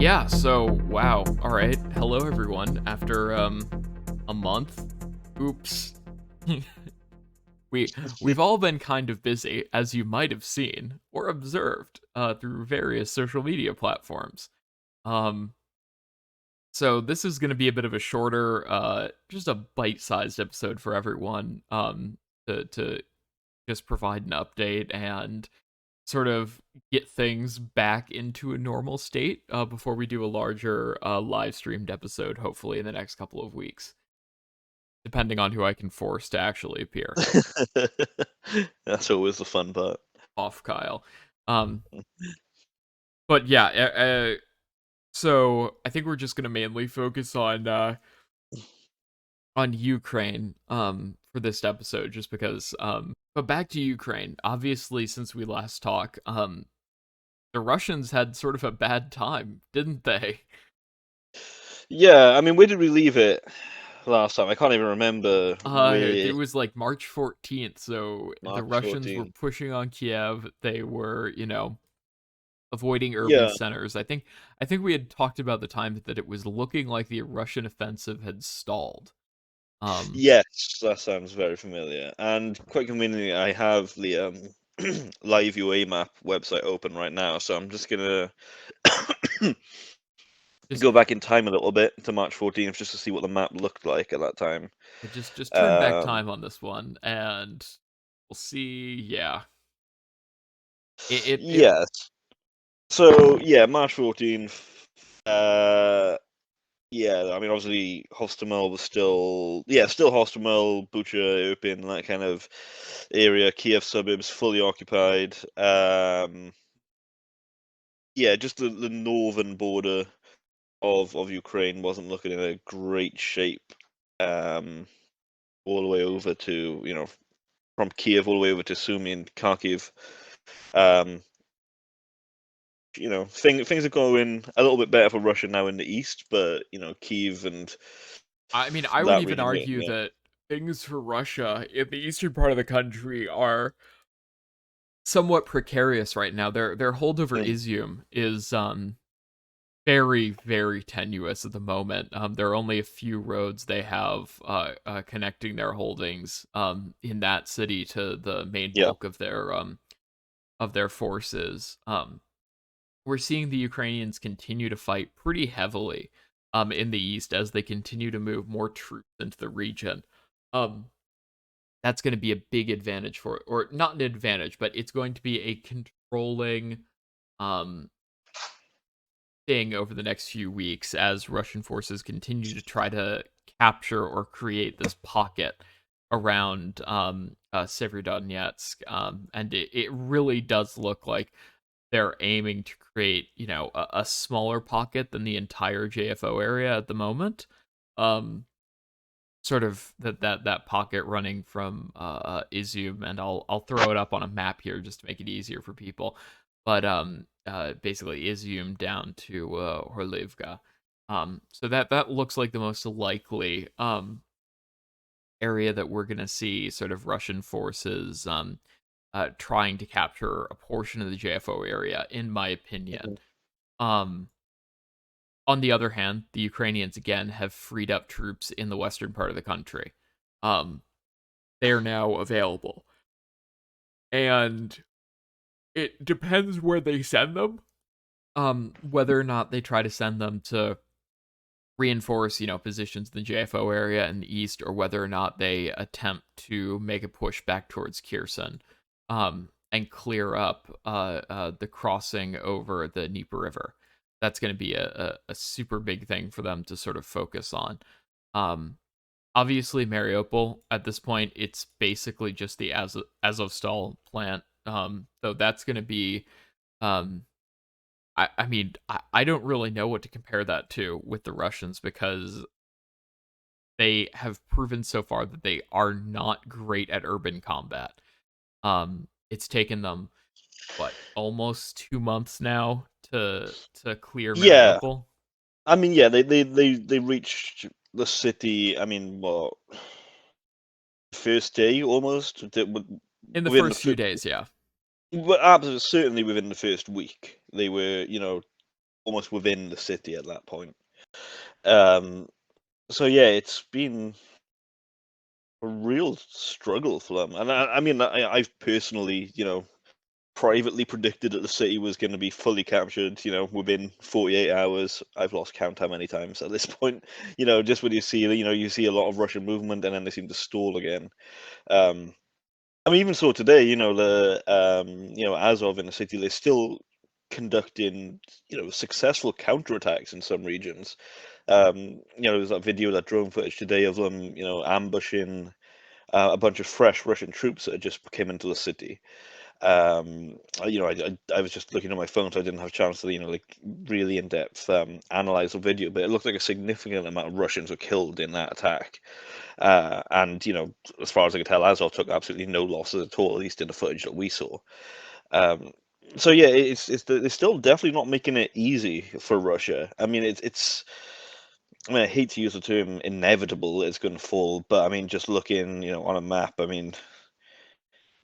Yeah, so wow. All right. Hello everyone. After a month. Oops. We've all been kind of busy, as you might have seen or observed through various social media platforms. Um so this is going to be a bit of a shorter just a bite-sized episode for everyone to just provide an update and sort of get things back into a normal state before we do a larger live streamed episode, hopefully in the next couple of weeks, depending on who I can force to actually appear. That's always the fun part. Off Kyle. Um, but yeah, so I think we're just gonna mainly focus on Ukraine for this episode, just because. But back to Ukraine. Obviously, since we last talked, the Russians had sort of a bad time, didn't they? Yeah, I mean, where did we leave it last time? I can't even remember It where. was like March 14th, so the March Russians were 14th. pushing on Kiev. They were, avoiding urban Yeah. centers. I think we had talked about the time that it was looking like the Russian offensive had stalled. Um, Yes, that sounds very familiar. And quite conveniently, I have the Live UA map website open right now, so I'm just gonna just go back in time a little bit to March 14th just to see what the map looked like at that time. just turn back Um, time on this one, and we'll see. Yeah, it yes. So yeah, March 14th. Yeah, I mean, obviously, Hostomel was still Hostomel, Bucha, Irpin, that kind of area. Kiev suburbs fully occupied. Yeah, just the northern border of Ukraine wasn't looking in a great shape. Um, all the way over to, from Kiev all the way over to Sumy and Kharkiv. Um, things are going a little bit better for Russia now in the east, but Kiev and I mean, I would that even region, argue yeah, that things for Russia in the eastern part of the country are somewhat precarious right now. Their hold over mm, Izium is very, very tenuous at the moment. There are only a few roads they have connecting their holdings in that city to the main yeah. bulk of their forces. We're seeing the Ukrainians continue to fight pretty heavily in the east as they continue to move more troops into the region. Um, that's going to be a big advantage for, or not an advantage, but it's going to be a controlling um, thing over the next few weeks as Russian forces continue to try to capture or create this pocket around Severodonetsk. And it really does look like they're aiming to create, a smaller pocket than the entire JFO area at the moment. Um, Sort of that pocket running from Izium, and I'll throw it up on a map here just to make it easier for people. But basically Izium down to Horlivka. So that looks like the most likely area that we're gonna see sort of Russian forces trying to capture a portion of the JFO area, in my opinion. Mhm. Um, on the other hand, the Ukrainians again have freed up troops in the western part of the country. Um, they are now available. And it depends where they send them. Whether or not they try to send them to reinforce, positions in the JFO area in the east, or whether or not they attempt to make a push back towards Kherson, and clear up the crossing over the Dnieper River. That's going to be a super big thing for them to sort of focus on. Um, Obviously Mariupol at this point, it's basically just the Azovstal plant. So that's going to be um I mean, I don't really know what to compare that to with the Russians, because they have proven so far that they are not great at urban combat. It's taken them what, almost 2 months now to clear Yeah, Mariupol. I mean, yeah, they reached the city. I mean, what, first day almost. In the Within the first few first, days, yeah. well, absolutely, certainly within the first week, they were, almost within the city at that point. Um, so yeah, it's been a real struggle for them, and I mean, I've personally, privately predicted that the city was going to be fully captured, within 48 hours. I've lost count how many times at this point. Just when you see a lot of Russian movement and then they seem to stall again. Um, I mean, even so today, Azov in the city, they're still conducting, successful counterattacks in some regions. There's that video, that drone footage today of them, ambushing a bunch of fresh Russian troops that had just came into the city. I was just looking at my phone, so I didn't have a chance to, really in depth analyze the video, but it looked like a significant amount of Russians were killed in that attack. And as far as I could tell, Azov took absolutely no losses at all, at least in the footage that we saw. Um, so yeah, they're still definitely not making it easy for Russia. I mean, it's. I mean, I hate to use the term inevitable. It's going to fall, but I mean, just looking, on a map. I mean,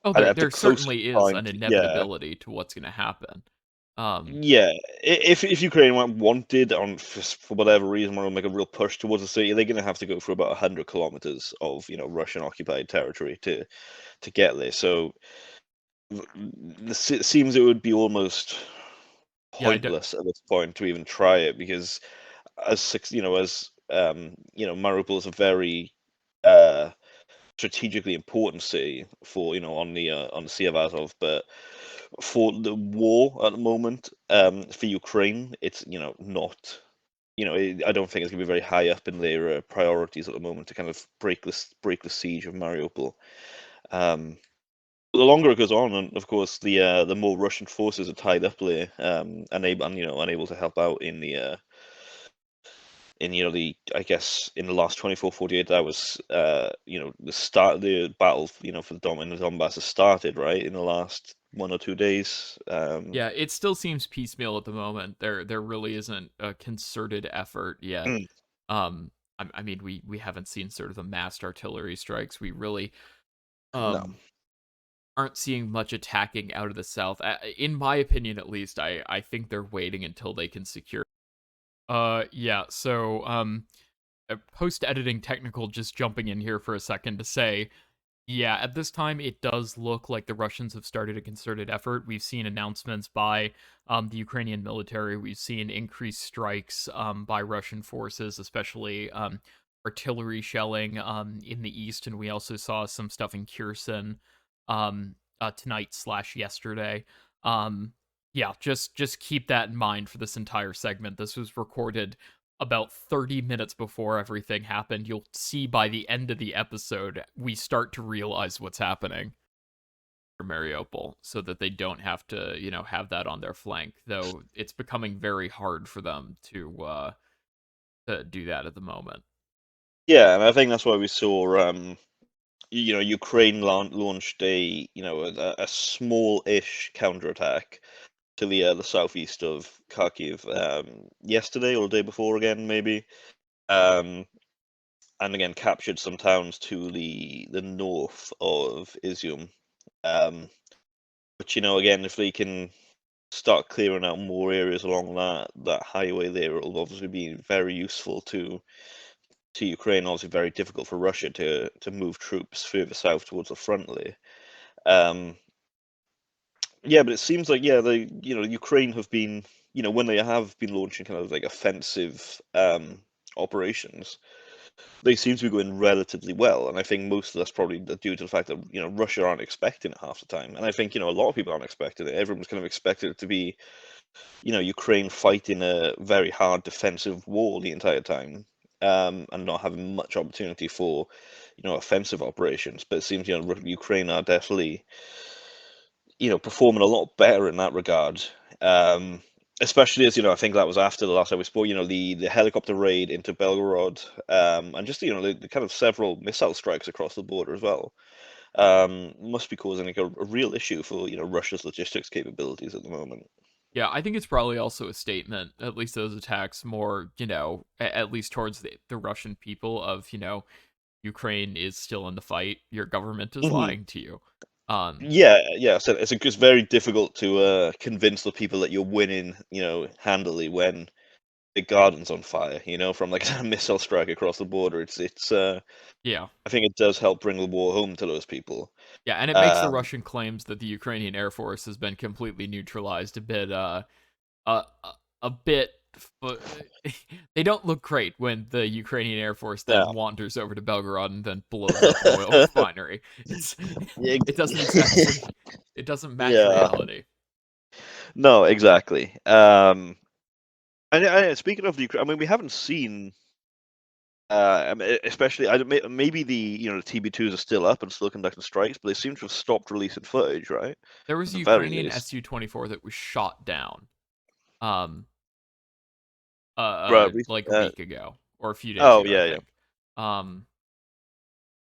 Oh, at the there closest certainly is an point, yeah. inevitability to what's going to happen. Um, Yeah, if Ukraine wanted on for whatever reason want to make a real push towards the city, they're going to have to go for about 100 kilometers of Russian occupied territory to get there. So it seems it would be almost yeah, pointless at this point to even try it because Mariupol is a very uh, strategically important city for on the Sea of Azov, but for the war at the moment, for Ukraine, it's not. I don't think it's going to be very high up in their priorities at the moment to kind of break the siege of Mariupol. Um, the longer it goes on, and of course, the more Russian forces are tied up there, unable to help out in the I guess in the last 24, 48 hours, the battle, for the Donbass has started, right, in the last 1 or 2 days. yeah, it still seems piecemeal at the moment. There really isn't a concerted effort yet. Um, I mean, we haven't seen sort of the massed artillery strikes. We really No. um aren't seeing much attacking out of the south. In my opinion, at least, I think they're waiting until they can secure. Yeah. So post editing technical, just jumping in here for a second to say, yeah, at this time, it does look like the Russians have started a concerted effort. We've seen announcements by the Ukrainian military. We've seen increased strikes by Russian forces, especially artillery shelling in the east, and we also saw some stuff in Kherson tonight/yesterday. Um, yeah, just keep that in mind for this entire segment. This was recorded about 30 minutes before everything happened. You'll see by the end of the episode, we start to realize what's happening for Mariupol so that they don't have to, have that on their flank, though it's becoming very hard for them to do that at the moment. Yeah, and I think that's why we saw, Ukraine launched a small-ish counterattack to the southeast of Kharkiv yesterday or the day before again, maybe. Um, and again captured some towns to the north of Izium. But again, if they can start clearing out more areas along that highway there, it'll obviously be very useful to Ukraine. Obviously, very difficult for Russia to move troops further south towards the front there. Um, yeah, but it seems like Ukraine have been when they have been launching kind of like offensive operations, they seem to be going relatively well, and I think most of that's probably due to the fact that Russia aren't expecting it half the time, and I think a lot of people aren't expecting it. Everyone's kind of expected it to be Ukraine fighting a very hard defensive war the entire time, and not having much opportunity for offensive operations. But it seems Ukraine are definitely performing a lot better in that regard. Um, Especially as I think that was after the last time we spoke. The helicopter raid into Belgorod, and just the kind of several missile strikes across the border as well. Must be causing like a real issue for Russia's logistics capabilities at the moment. Yeah, I think it's probably also a statement, at least those attacks, more, at least towards the Russian people of, Ukraine is still in the fight. Your government is Hmm. lying to you. Yeah. So it's very difficult to convince the people that you're winning, handily when the garden's on fire. From like a missile strike across the border. It's. Yeah. I think it does help bring the war home to those people. Yeah, and it makes the Um, Russian claims that the Ukrainian Air Force has been completely neutralized a, a bit. They don't look great when the Ukrainian Air Force yeah. then wanders over to Belgorod and then blows up an oil refinery. It's Yeah, it doesn't exactly it doesn't match yeah. reality. No, exactly. And speaking of the Ukraine, I mean, we haven't seen. I mean, especially, maybe the TB2s are still up and still conducting strikes, but they seem to have stopped releasing footage, right? There At was a the very Ukrainian least. Su-24 that was shot down, um, Right. like a week ago or a few days Oh ago, I yeah, yeah. think. Um,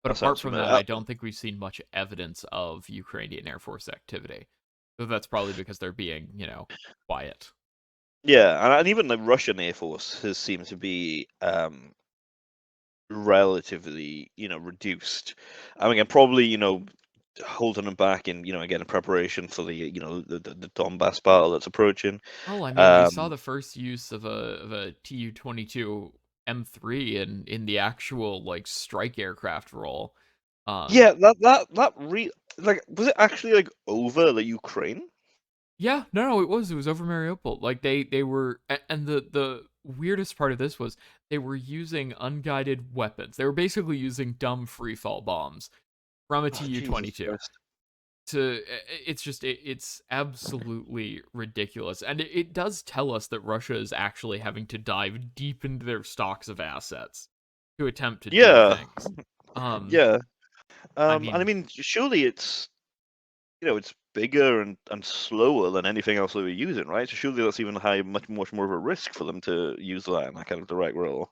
but That apart sounds from familiar. that, I don't think we've seen much evidence of Ukrainian Air Force activity. So that's probably because they're being, quiet. Yeah, and even the Russian Air Force has seemed to be relatively, reduced. I mean, probably, holding them back in, again, in preparation for the Donbass battle that's approaching. Well, I mean, we saw Um, the first use of a Tu-22 M3 in the actual like strike aircraft role. Um, yeah, like, was it actually like over the Ukraine? yeah, no, it was over Mariupol. Like they were, and the weirdest part of this was they were using unguided weapons. They were basically using dumb freefall bombs from a Oh, Jesus Tu-22. Christ. It's absolutely ridiculous, and it does tell us that Russia is actually having to dive deep into their stocks of assets to attempt to do Yeah, things. um yeah. I And I mean, mean, surely it's bigger and slower than anything else they were using, right? So surely that's even much more of a risk for them to use that in that kind of direct role.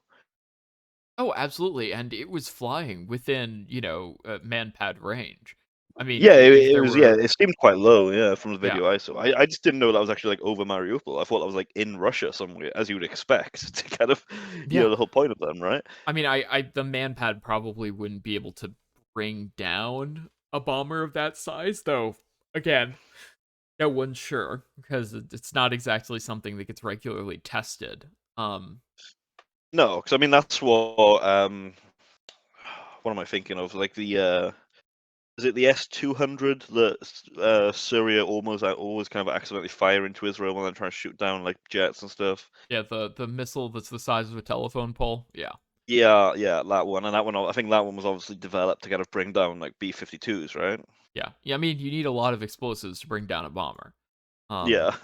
oh, absolutely, and it was flying within manpad range. I mean, Yeah, if it there was. Yeah, were, it seemed quite low. Yeah, from the yeah, video I saw. I just didn't know that was actually like over Mariupol. I thought that was like in Russia somewhere, as you would expect. To kind of, yeah, the whole point of them, right? I mean, I the manpad probably wouldn't be able to bring down a bomber of that size, though. Again, no one's sure because it's not exactly something that gets regularly tested. No, because I mean that's what am I thinking of? Like is it the S-200 that Syria always kind of accidentally fire into Israel when they're trying to shoot down like jets and stuff? Yeah, the missile that's the size of a telephone pole. Yeah, Yeah, yeah, that one. And that one, I think that one was obviously developed to kind of bring down like B-52s, right? yeah, yeah. I mean, you need a lot of explosives to bring down a bomber. Um, Yeah,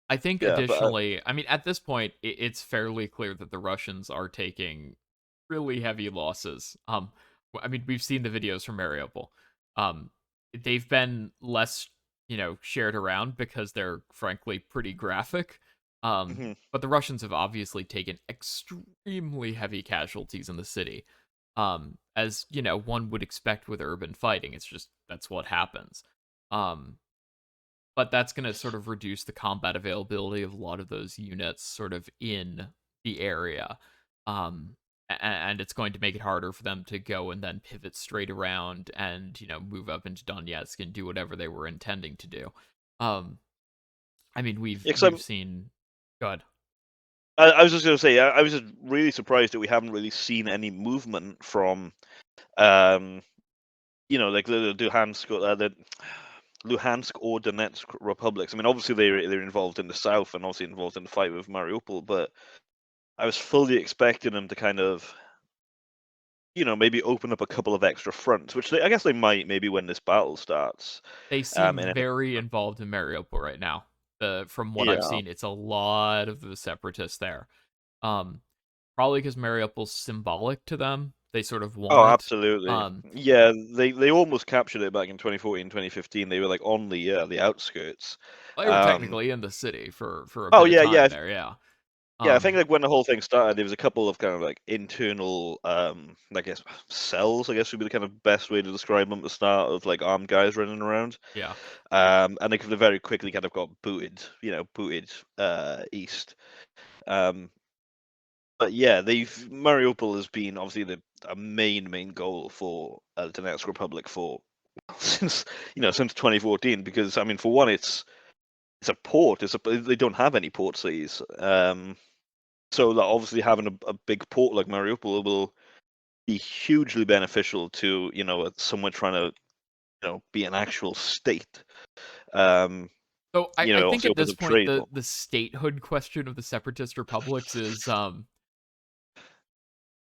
I think yeah, but additionally, I mean, at this point, it's fairly clear that the Russians are taking really heavy losses. I mean, we've seen the videos from Mariupol. Um, they've been less, shared around because they're frankly pretty graphic. mhm. But the Russians have obviously taken extremely heavy casualties in the city. As one would expect with urban fighting. It's just that's what happens. Um, but that's going to sort of reduce the combat availability of a lot of those units sort of in the area. And it's going to make it harder for them to go and then pivot straight around and move up into Donetsk and do whatever they were intending to do. um I mean, we've Yeah, 'cause we've seen. God. I was just gonna say, I was just really surprised that we haven't really seen any movement from, um, like the Luhansk or Donetsk republics. I mean, obviously they're involved in the south and obviously involved in the fight with Mariupol, but I was fully expecting them to kind of, maybe open up a couple of extra fronts, which I guess they might maybe when this battle starts. They seem And very involved in Mariupol right now. From what I've yeah. seen, it's a lot of the separatists there. Um, Probably because Mariupol's symbolic to them. They sort of want Oh, it. absolutely. Yeah, they almost captured it back in 2014, 2015. They were like on the outskirts. They were Um, technically in the city for a oh bit of yeah, time yeah, there. Yeah. yeah. I think Um. like when the whole thing started, there was a couple of kind of like internal, I guess cells. I guess would be the kind of best way to describe them at the start of like armed guys running around. Yeah. And they kind of very quickly kind of got booted east. Um, but yeah, Mariupol has been obviously a main goal for the Donetsk Republic for since 2014. Because I mean, for one, it's a port. They don't have any port cities. So that obviously having a big port like Mariupol will be hugely beneficial to someone trying to be an actual state. Um, So I think Obviously at open this up point trade. the statehood question of the separatist republics is yeah,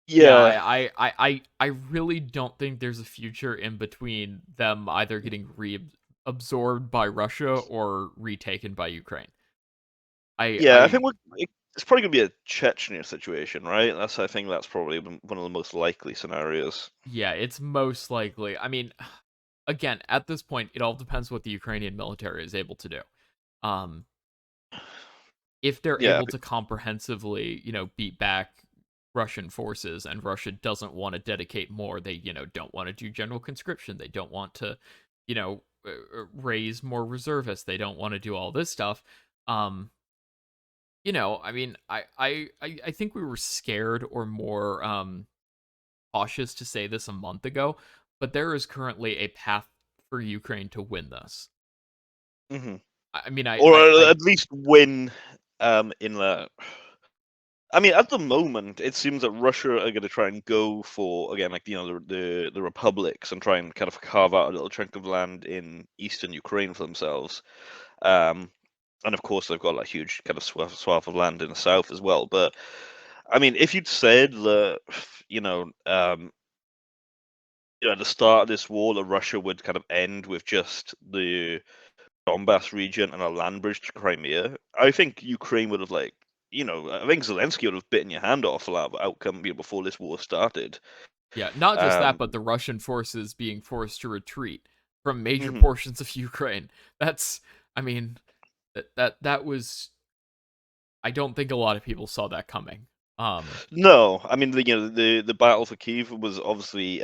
Yeah, I really don't think there's a future in between them either getting reabsorbed by Russia or retaken by Ukraine. yeah. I think I it's probably gonna be a Chechnya situation, right? I think that's probably one of the most likely scenarios. yeah, it's most likely. I mean, again, at this point, it all depends what the Ukrainian military is able to do. Um, if they're Yeah, able to comprehensively, beat back Russian forces and Russia doesn't want to dedicate more, they, don't want to do general conscription, they don't want to, raise more reservists, they don't want to do all this stuff. Um, I mean, I think we were scared or more cautious to say this a month ago, but there is currently a path for Ukraine to win this. hmm I mean, I, or I, I at least win. In the I mean, at the moment, it seems that Russia are going to try and go for again, like the republics, and try and kind of carve out a little chunk of land in eastern Ukraine for themselves. Um, and of course, they've got a huge kind of swath of land in the south as well. But I mean, if you'd said that, you know, um, at the start of this war, that Russia would kind of end with just the Donbass region and a land bridge to Crimea, I think Ukraine would have I think Zelensky would have bitten your hand off for that outcome, before this war started. Yeah, not just that, Um, but the Russian forces being forced to retreat from major mhm. portions of Ukraine. That's, I mean, that was. I don't think a lot of people saw that coming. No, I mean the battle for Kiev was obviously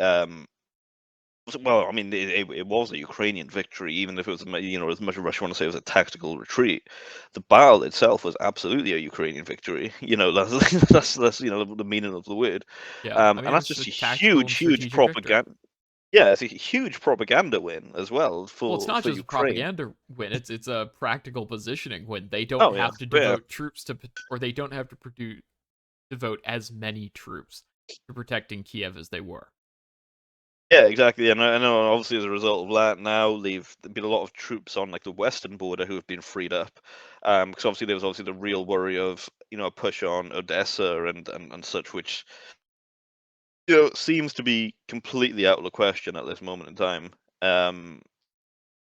well, I mean it was a Ukrainian victory, even if it was as much as Russia want to say it was a tactical retreat. The battle itself was absolutely a Ukrainian victory. That's that's the meaning of the word, Yeah, I and mean that's it's just a a tactical and huge strategic victory. propaganda. Yeah, it's a huge propaganda win as well Well, it's not for just a Ukraine. propaganda win; it's a practical positioning win. They don't Oh yeah, have to yeah, devote troops to, or they don't have to devote as many troops to protecting Kiev as they were. yeah, exactly. And I know, obviously, as a result of that, now there've been a lot of troops on the western border who have been freed up. Because obviously there was obviously the real worry of a push on Odessa and such, which seems to be completely out of the question at this moment in time. Um,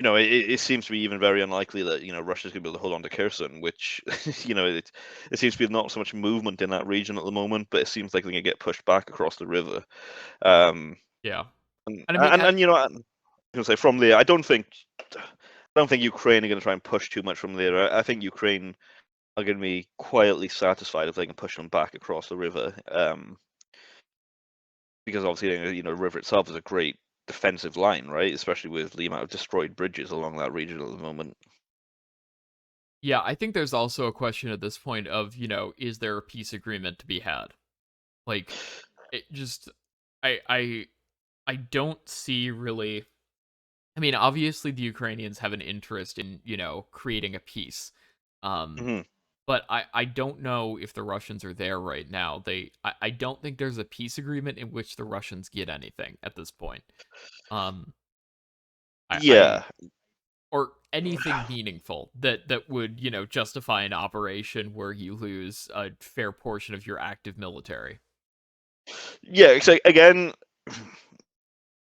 it seems to be even very unlikely that Russia's going to be able to hold on to Kherson, which it seems to be not so much movement in that region at the moment, but it seems like they're going to get pushed back across the river. Um, Yeah, and and I mean, and, and I'm gonna say from there, I don't think Ukraine are going to try and push too much from there. I think Ukraine are going to be quietly satisfied if they can push them back across the river, because obviously the river itself is a great defensive line, right? Especially with the amount of destroyed bridges along that region at the moment. yeah, I think there's also a question at this point of, is there a peace agreement to be had? Like, it just, I, I, I don't see really. I mean, obviously the Ukrainians have an interest in, creating a peace. Um, hmm but I don't know if the Russians are there right now. I don't think there's a peace agreement in which the Russians get anything at this point. Um, I Yeah, or anything meaningful that would, justify an operation where you lose a fair portion of your active military. yeah. So again,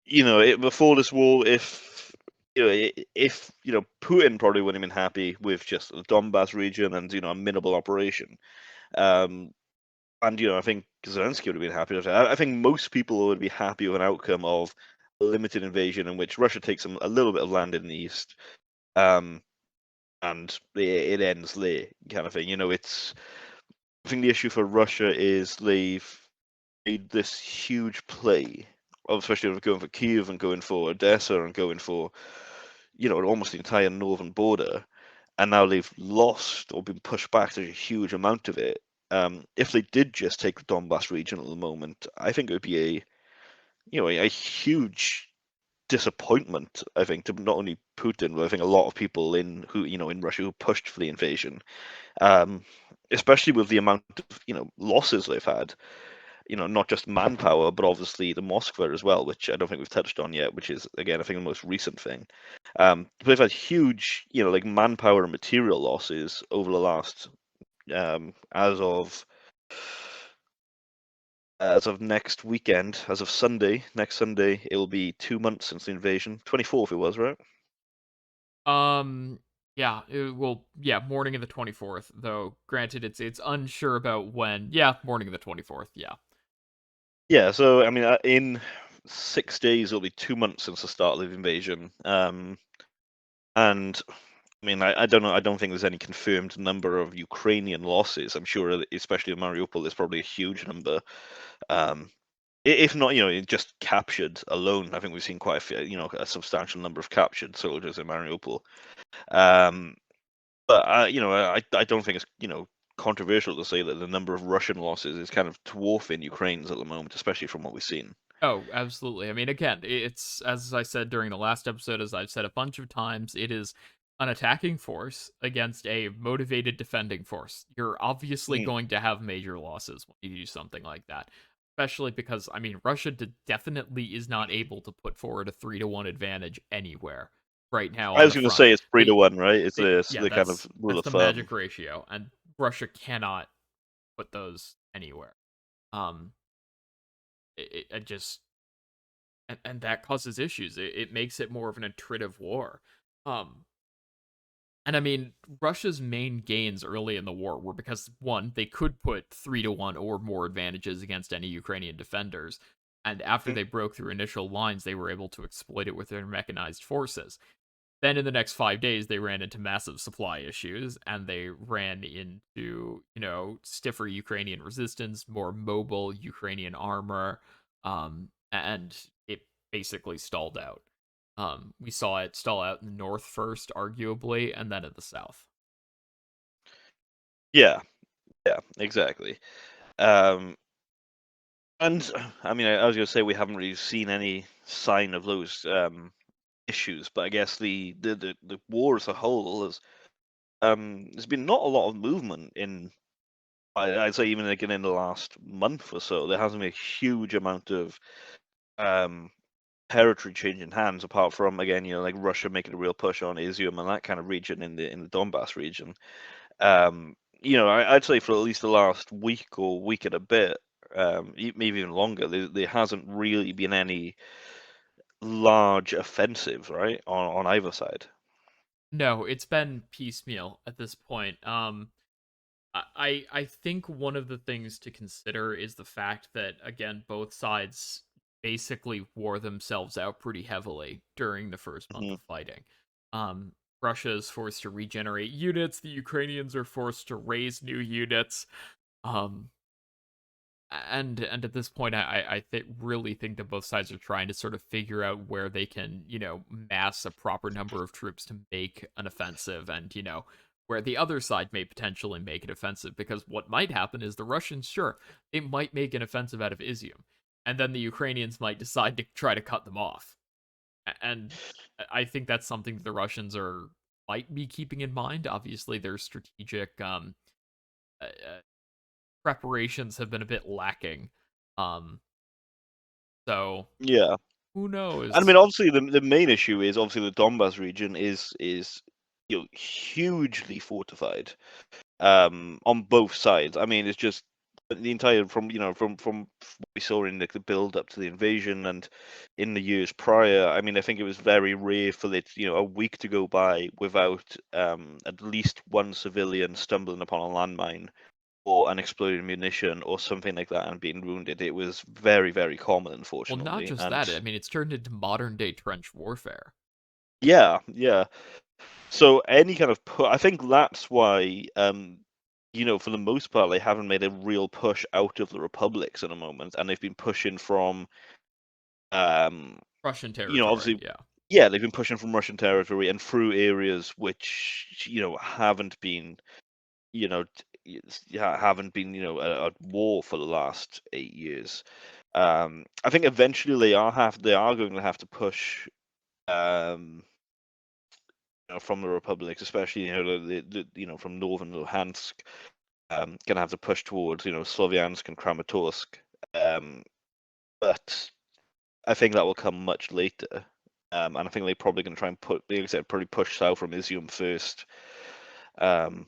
before this war, if Putin probably wouldn't have been happy with just the Donbass region and a minimal operation. Um, and I think Zelensky would have been happy with it. I think most people would be happy with an outcome of a limited invasion in which Russia takes a little bit of land in the east, um, and it ends there, kind of thing. I think the issue for Russia is they've made this huge play, especially of going for Kiev and going for Odessa and going for almost the entire northern border, and now they've lost or been pushed back such a huge amount of it. If they did just take the Donbass region at the moment, I think it would be a huge disappointment, I think, to not only Putin, but I think a lot of people in Russia who pushed for the invasion, um, especially with the amount of losses they've had. Not just manpower, but obviously the Moskva as well, which I don't think we've touched on yet, which is again I think the most recent thing. But they've had huge, like manpower and material losses over the last as of next weekend, as of next Sunday, it'll be 2 months since the invasion. 24th it was, right? Um, yeah, yeah, morning of the 24th, though granted it's unsure about when. Yeah, morning of the 24th, yeah. Yeah, so I mean, in 6 days it'll be 2 months since the start of the invasion. And I mean, I don't know. I don't think there's any confirmed number of Ukrainian losses. I'm sure, especially in Mariupol, there's probably a huge number. Um, if not, just captured alone, I think we've seen quite a few, a substantial number of captured soldiers in Mariupol. Um, but I don't think it's controversial to say that the number of Russian losses is kind of dwarfing Ukraine's at the moment, especially from what we've seen. Oh, absolutely. I mean, again, it's as I said during the last episode, as I've said a bunch of times, it is an attacking force against a motivated defending force. You're obviously Mm. going to have major losses when you do something like that. Especially because, I mean, Russia definitely is not able to put forward a 3-1 advantage anywhere right now I on was the going to front. say it's 3-1, right? It's Yeah, the kind of rule that's of the thumb. magic ratio, and Russia cannot put those anywhere. Um, it just and that causes issues. It makes it more of an attritive war. Um, and I mean, Russia's main gains early in the war were because one, they could put 3-1 or more advantages against any Ukrainian defenders, and after Mm. they broke through initial lines, they were able to exploit it with their mechanized forces. Then in the next 5 days, they ran into massive supply issues, and they ran into stiffer Ukrainian resistance, more mobile Ukrainian armor, and it basically stalled out. We saw it stall out in the north first, arguably, and then in the south. Yeah, yeah, exactly. Um, and I mean, I was going to say we haven't really seen any sign of those issues, but I guess the war as a whole has there's been not a lot of movement in. I'd say even again in the last month or so, there hasn't been a huge amount of um, territory changing hands, apart from again, like Russia making a real push on Izium and that kind of region in the Donbass region. I'd say for at least the last week or week and a bit, maybe even longer, there hasn't really been any large offensive, right, on either side. No, it's been piecemeal at this point. I think one of the things to consider is the fact that again both sides basically wore themselves out pretty heavily during the first month Hmm. of fighting. Um, Russia is forced to regenerate units. The Ukrainians are forced to raise new units. Um, and at this point, really think that both sides are trying to sort of figure out where they can, mass a proper number of troops to make an offensive, and where the other side may potentially make an offensive. Because what might happen is the Russians, sure, they might make an offensive out of Izium, and then the Ukrainians might decide to try to cut them off. And I think that's something that the Russians are might be keeping in mind. Obviously, their strategic preparations have been a bit lacking. Um, so Yeah, who and I mean, knows? obviously, the main issue is obviously the Donbas region is hugely fortified on both sides. I mean, it's just the entire from what we saw in the build up to the invasion and in the years prior. I mean, I think it was very rare for it a week to go by without at least one civilian stumbling upon a landmine or an exploded munition or something like that and being wounded. It was very, very common, Well, not unfortunately. just And that. I mean, it's turned into modern day trench warfare. yeah, yeah. So any kind of I think that's why, for the most part, they haven't made a real push out of the republics at the moment, and they've been pushing from, um, Russian territory, obviously, yeah. yeah, they've been pushing from Russian territory and through areas which, haven't been, haven't been, at war for the last 8 years. I think eventually they are going to have to push from the republics, especially from northern Luhansk, going to have to push towards Sloviansk and Kramatorsk. But I think that will come much later. And I think they're probably going to try and probably push south from Izium first, and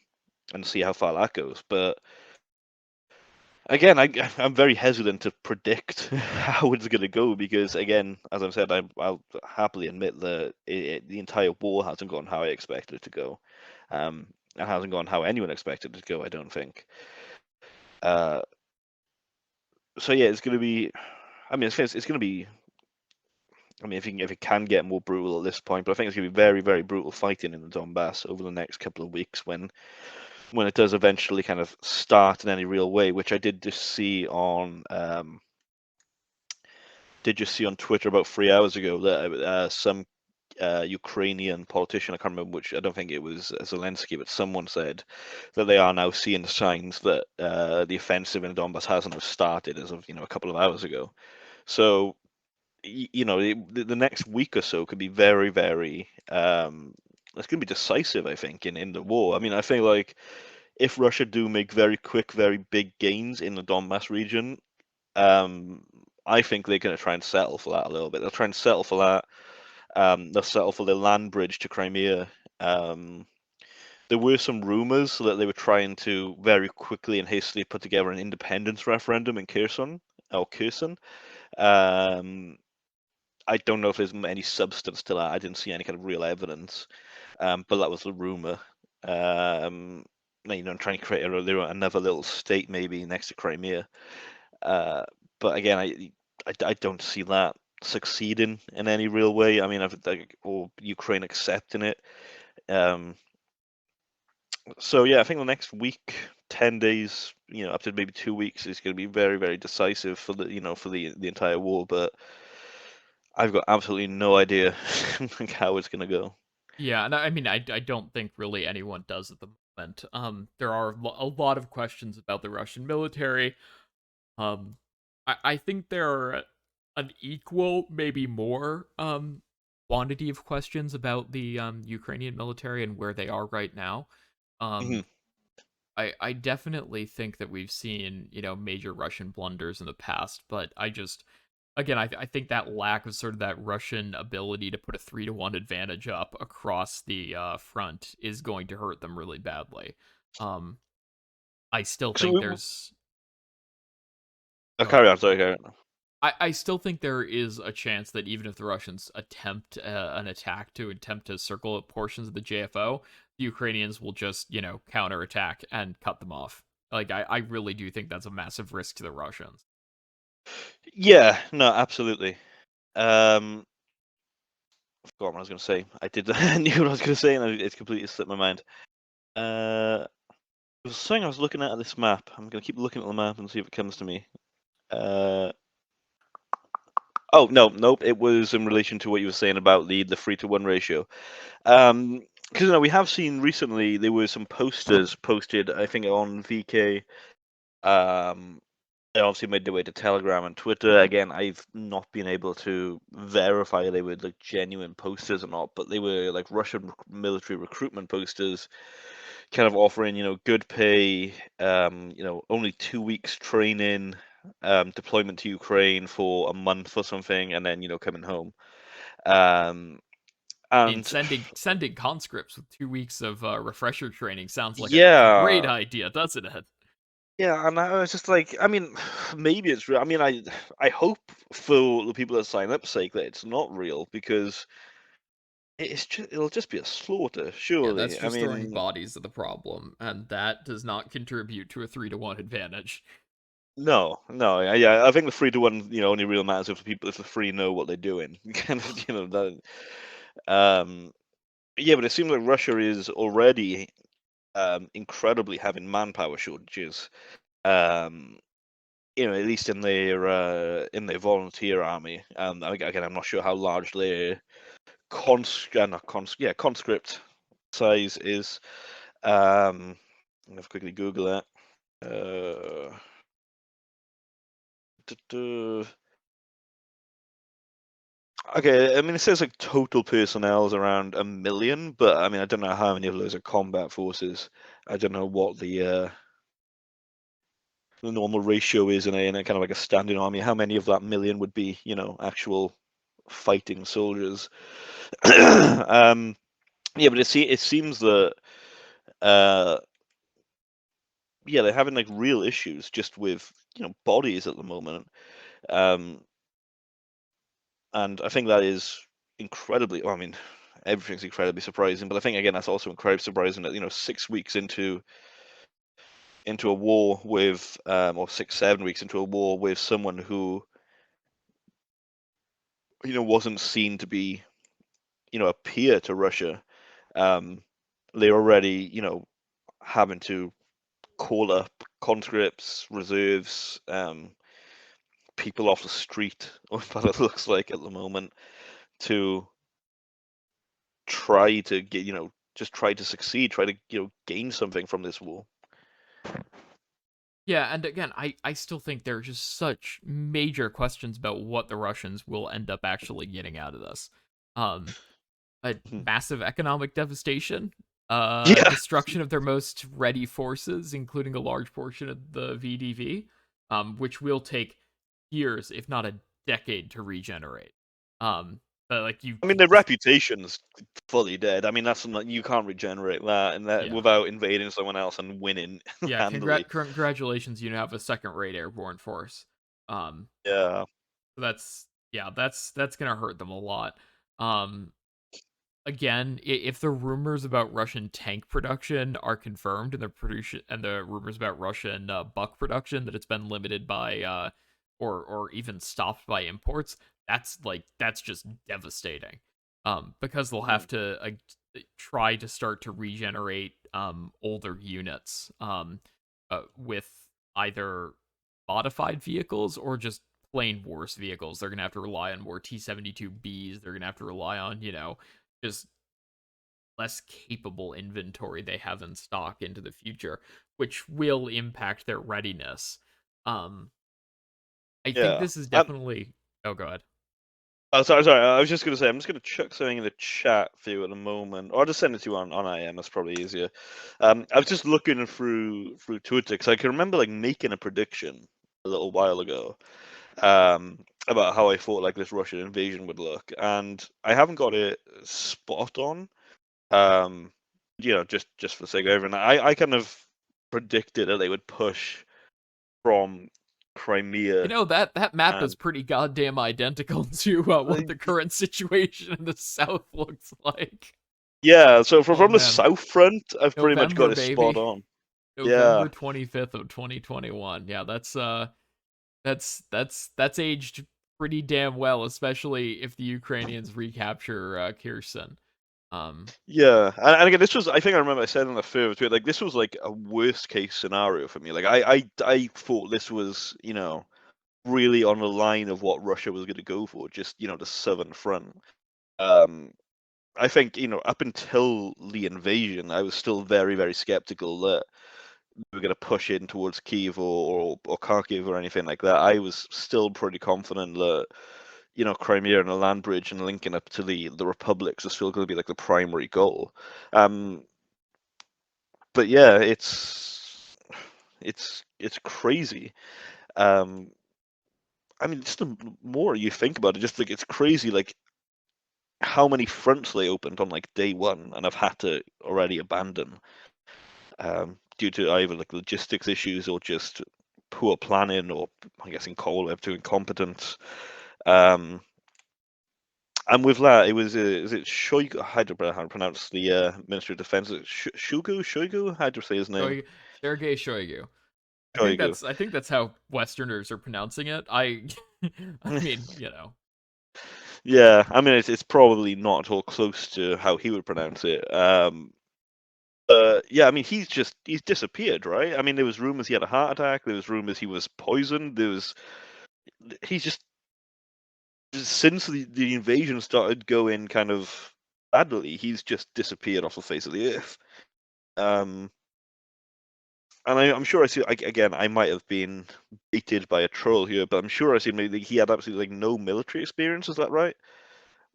see how far that goes. But again, I'm very hesitant to predict how it's going to go because, again, as I've said, I'll happily admit that the entire war hasn't gone how I expected it to go. It hasn't gone how anyone expected it to go, I don't think. So yeah, it's going to be. I mean, it's going to be. I mean, if it can get more brutal at this point, but I think it's going to be very, very brutal fighting in the Donbass over the next couple of weeks when it does eventually kind of start in any real way, which I did just see on Twitter about 3 hours ago that some Ukrainian politician, I can't remember which, I don't think it was Zelensky, but someone said that they are now seeing signs that the offensive in Donbass hasn't started as of a couple of hours ago. So the next week or so could be very, very it's going to be decisive, I think, in the war. I mean, I think like if Russia do make very quick, very big gains in the Donbass region, I think they're going to try and settle for that a little bit. They'll try and settle for that. They'll settle for the land bridge to Crimea. There were some rumors that they were trying to very quickly and hastily put together an independence referendum in Kherson. I don't know if there's any substance to that. I didn't see any kind of real evidence, but that was the rumor. Trying to create another little state maybe next to Crimea. But again, I don't see that succeeding in any real way. I mean, or Ukraine accepting it. So yeah, I think the next week, 10 days, up to maybe 2 weeks, is going to be very, very decisive for the entire war. But I've got absolutely no idea how it's going to go. Yeah, and I mean, I don't think really anyone does at the moment. There are a lot of questions about the Russian military. Um, I think there are an equal, maybe more, quantity of questions about the Ukrainian military and where they are right now. Mhm. Um, I definitely think that we've seen, major Russian blunders in the past, but again, I think that lack of sort of that Russian ability to put a 3-1 advantage up across the front is going to hurt them really badly. Um, I still So think there's. I'll Go ahead. carry on. Sorry, carry on. I still think there is a chance that even if the Russians attempt an attack to attempt to circle portions of the JFO, the Ukrainians will just, counterattack and cut them off. Like, I really do think that's a massive risk to the Russians. Yeah, no, absolutely. I forgot what I was going to say. I knew what I was going to say, and it's completely slipped my mind. There was something I was looking at this map. I'm going to keep looking at the map and see if it comes to me. Oh no, nope. It was in relation to what you were saying about the 3-to-1 ratio. Because we have seen recently there were some posters posted, I think, on VK. They obviously made their way to Telegram and Twitter. Again, I've not been able to verify they were like genuine posters or not, but they were like Russian military recruitment posters, kind of offering good pay, only 2 weeks training, deployment to Ukraine for a month or something, and then coming home. Um, I mean, and sending conscripts with 2 weeks of refresher training sounds like a great yeah, idea, doesn't it? yeah, and I was just like, I mean, maybe it's real. I mean, I hope for the people that sign up sake that it's not real because it'll just be a slaughter, Yeah, that's surely. I just throwing mean, bodies at the problem, and that does not contribute to a 3-to-1 advantage. no, no, yeah, I think the 3-to-1, only real matters if the free know what they're doing. Kind of, that. Um, yeah, but it seems like Russia is already incredibly having manpower shortages. Um, at least in their volunteer army. Again, I'm not sure how large their conscript size is. I'm gonna quickly Google that. Okay, I mean, it says like total personnel is around 1 million, but I mean, I don't know how many of those are combat forces. I don't know what the normal ratio is in a kind of like a standing army. How many of that million would be, actual fighting soldiers? Yeah, but it seems that uh, yeah, they're having like real issues just with bodies at the moment. Um, and I think that is incredibly. Well, I mean, everything's incredibly surprising, but I think again that's also incredibly surprising that 6 weeks into a war with, or 6 7 weeks into a war with someone who wasn't seen to be a peer to Russia. Um, they're already having to call up conscripts, reserves, people off the street, or what it looks like at the moment, to try to get, just try to succeed, try to, gain something from this war. Yeah, and again, I still think there are just such major questions about what the Russians will end up actually getting out of this. Um, a Hmm. massive economic devastation, Yeah, destruction of their most ready forces, including a large portion of the VDV, which will take years, if not a decade, to regenerate. But like you I mean could their just, reputation's fully dead. I mean that's something you can't regenerate that, and that yeah, without invading someone else and winning yeah. handily. Congratulations, you now have a second-rate airborne force. Um, Yeah, so that's yeah, that's gonna hurt them a lot. Um, Again, if the rumors about Russian tank production are confirmed, and the production and the rumors about Russian buck production that it's been limited by or even stopped by imports, that's just devastating. Because they'll mm, have to try to start to regenerate older units with either modified vehicles or just plain worse vehicles. They're gonna have to rely on more T-72Bs. They're gonna have to rely on just less capable inventory they have in stock into the future, which will impact their readiness. Um, I think yeah. this is definitely. Oh, go ahead. Oh, sorry. I was just gonna say I'm just gonna chuck something in the chat for you at the moment, or I'll just send it to you on IM. That's probably easier. I was just looking through Twitter because I can remember like making a prediction a little while ago, about how I thought like this Russian invasion would look, and I haven't got it spot on. Um, just for the sake of everything, I kind of predicted that they would push from Crimea That map is and pretty goddamn identical to what the current situation in the south looks like. yeah. So from Oh the man, south front, I've pretty much November got it spot baby, on. November Yeah, 25th of 2021. Yeah, that's aged pretty damn well, especially if the Ukrainians recapture Kherson. Um, yeah. And again, this was I think I remember I said in the further tweet like this was like a worst case scenario for me. Like I thought this was really on the line of what Russia was going to go for, just the southern front. Um, I think up until the invasion, I was still very very skeptical that we were going to push in towards Kiev or Kharkiv or anything like that. I was still pretty confident that Crimea and the land bridge and linking up to the republics are still going to be like the primary goal. Um, but yeah, it's crazy. Um, I mean, just the more you think about it, just like it's crazy, like how many fronts they opened on like day one and have had to already abandon, due to either like logistics issues or just poor planning, or I guess in coal up to incompetence. Um, and with that, it was is it Shoigu? I don't know how to pronounce the Ministry of Defense. Is it Shoigu? How do you say his name? Shoigu, Sergei Shoigu. Shoigu. I think that's how Westerners are pronouncing it. I mean, Yeah, I mean it's probably not at all close to how he would pronounce it. Yeah, I mean he's disappeared, right? I mean there was rumors he had a heart attack. There was rumors he was poisoned. He's just since the invasion started going kind of badly, he's just disappeared off the face of the earth. Um, And I'm sure I see. Again, I might have been baited by a troll here, but I'm sure I see maybe he had absolutely like no military experience. Is that right?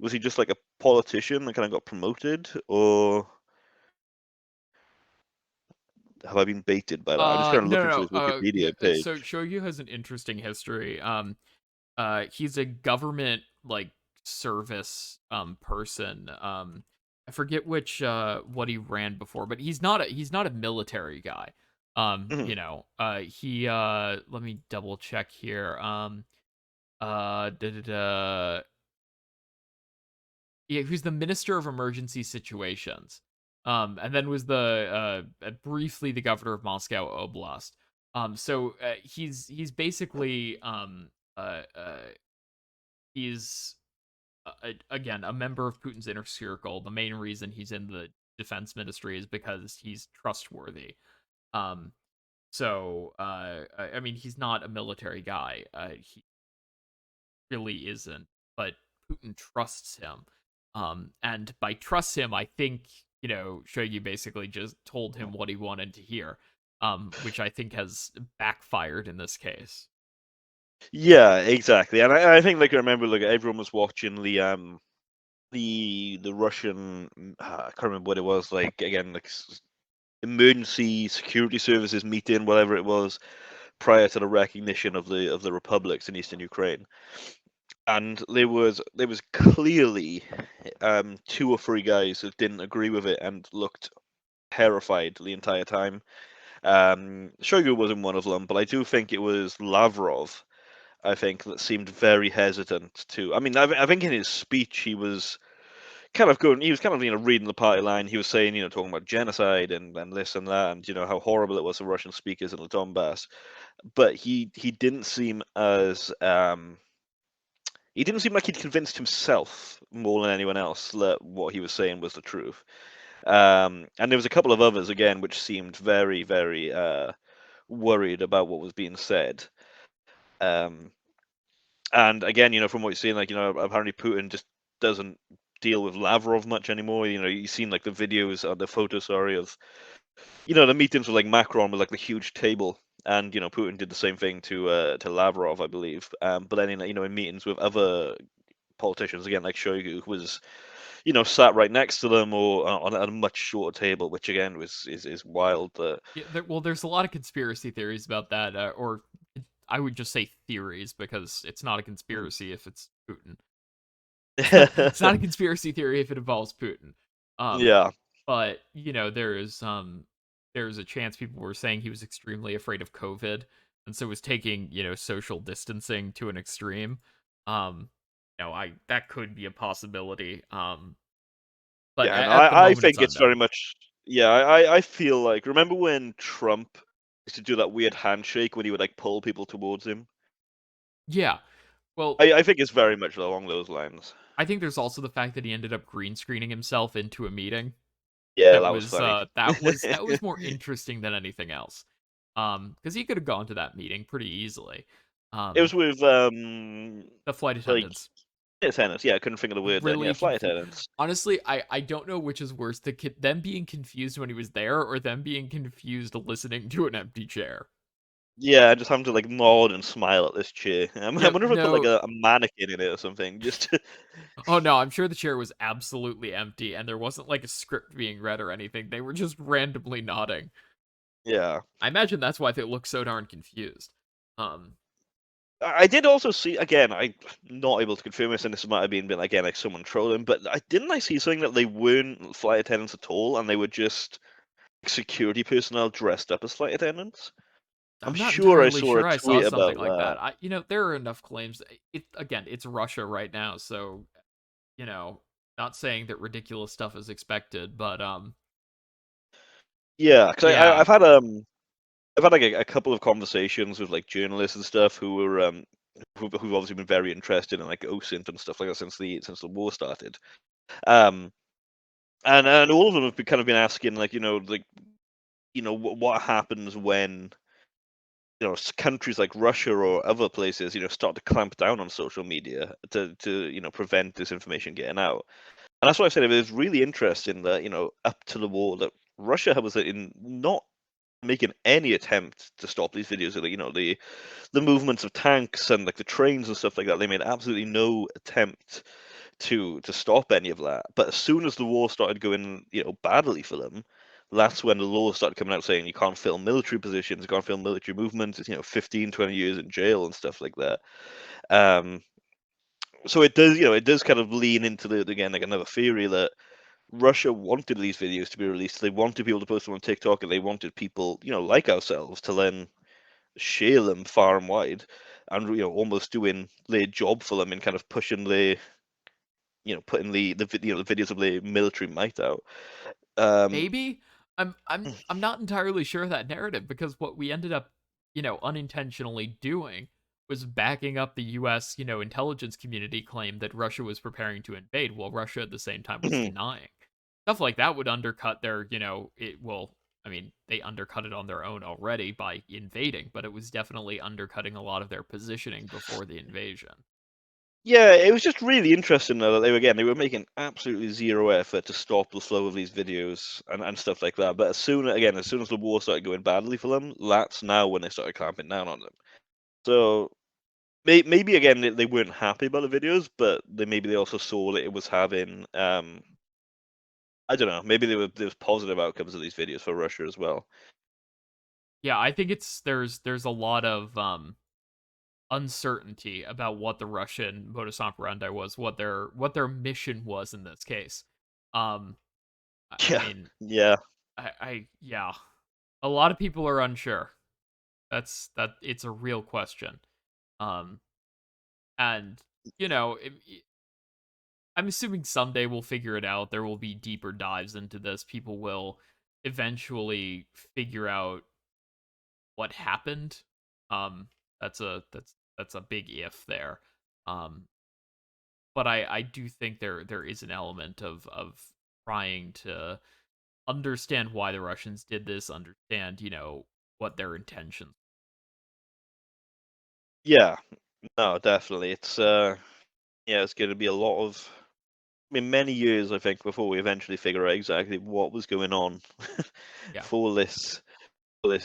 Was he just like a politician that kind of got promoted, or have I been baited by that? I'm just kind of No, looking through no, his no. Yeah. Wikipedia So page. Shoyu has an interesting history. He's a government like service person. I forget which what he ran before, but he's not a military guy. Mhm. He let me double check here. Da, da, da. Yeah, he was the Minister of Emergency Situations. And then was the briefly the governor of Moscow Oblast. He's basically he's again a member of Putin's inner circle. The main reason he's in the defense ministry is because he's trustworthy. Um, I mean, he's not a military guy. He really isn't, but Putin trusts him. And by trust him, I think Shoigu basically just told him what he wanted to hear, which I think has backfired in this case. Yeah, exactly. And I think like I remember like everyone was watching the Russian I can't remember what it was like again like emergency security services meeting whatever it was prior to the recognition of the republics in eastern Ukraine. And there was clearly two or three guys that didn't agree with it and looked terrified the entire time. Shoigu wasn't one of them, but I do think it was Lavrov. I think that seemed very hesitant to. I mean, I think in his speech he was kind of going. He was kind of reading the party line. He was saying talking about genocide and this and that and how horrible it was for Russian speakers in the Donbass. But he didn't seem as he didn't seem like he'd convinced himself more than anyone else that what he was saying was the truth. And there was a couple of others again which seemed very, very worried about what was being said. Um, and again, from what you're saying, like apparently Putin just doesn't deal with Lavrov much anymore. You've seen like the videos or the photos, sorry, of the meetings with like Macron with like the huge table, and Putin did the same thing to Lavrov, I believe. But then in meetings with other politicians again, like Shoigu, who was sat right next to them or on a much shorter table, which again is wild. That Yeah, well, there's a lot of conspiracy theories about that, or I would just say theories because it's not a conspiracy if it's Putin. It's not a conspiracy theory if it involves Putin. Um, yeah, but there's a chance people were saying he was extremely afraid of COVID, and so was taking social distancing to an extreme. Um, I that could be a possibility. But yeah. No, at the I moment, it's think it's very unknown. much. Yeah, I feel like remember when Trump used to do that weird handshake when he would like pull people towards him. Yeah. Well, I think it's very much along those lines. I think there's also the fact that he ended up green screening himself into a meeting. Yeah, That that was was funny. more interesting than anything else. Because he could have gone to that meeting pretty easily. It was Um, with the flight like attendants flight attendants. Yeah, I couldn't think of the word then. Yeah, really flight confused. attendants. Honestly, I don't know which is worse: them being confused when he was there, or them being confused listening to an empty chair. Yeah, just having to like nod and smile at this chair. I Yeah, wonder if I put like no. a mannequin in it or something. Just Oh no, I'm sure the chair was absolutely empty, and there wasn't like a script being read or anything. They were just randomly nodding. yeah. I imagine that's why they look so darn confused. Um, I did also see again. I'm not able to confirm this, and this might have been again like someone trolling. But I see something that they weren't flight attendants at all, and they were just security personnel dressed up as flight attendants. I'm I'm not sure I entirely saw a sure I saw tweet something about like that. that. There are enough claims. It's Russia right now, so you know, not saying that ridiculous stuff is expected, but Yeah, because yeah, I've had like a couple of conversations with like journalists and stuff who were who've obviously been very interested in like Osint and stuff like that since the war started. Um, and all of them have been kind of been asking like what happens when countries like Russia or other places start to clamp down on social media to prevent disinformation getting out. And that's why I said it was really interesting that up to the war that Russia was in not making any attempt to stop these videos. Like, the movements of tanks and like the trains and stuff like that. They made absolutely no attempt to stop any of that. But as soon as the war started going, badly for them, that's when the laws started coming out saying you can't film military positions, you can't film military movements. It's 15, 20 years in jail and stuff like that. Um, so it does kind of lean into the again like another theory that Russia wanted these videos to be released. They wanted people to post them on TikTok, and they wanted people, like ourselves, to then share them far and wide, and almost doing their job for them in kind of pushing putting the videos of the military might out. Um, Maybe I'm not entirely sure of that narrative, because what we ended up, unintentionally doing was backing up the US, intelligence community claim that Russia was preparing to invade, while Russia at the same time was denying. Stuff like that would undercut their, I mean, they undercut it on their own already by invading, but it was definitely undercutting a lot of their positioning before the invasion. yeah, it was just really interesting though that they were making absolutely zero effort to stop the flow of these videos and stuff like that. But as soon as the war started going badly for them, that's now when they started clamping down on them. So maybe again they weren't happy about the videos, but maybe they also saw that it was having I don't know, maybe there was positive outcomes of these videos for Russia as well. Yeah, I think there's a lot of uncertainty about what the Russian modus operandi was, what their mission was in this case. Um, I Yeah, mean, yeah, yeah, a lot of people are unsure. It's a real question. Um, and I'm assuming someday we'll figure it out. There will be deeper dives into this. People will eventually figure out what happened. Um, that's a big if there. Um, but I do think there is an element of trying to understand why the Russians did this, understand, what their intentions. yeah. No, definitely. It's going to be a lot of, I mean, many years I think before we eventually figure out exactly what was going on Yeah. for this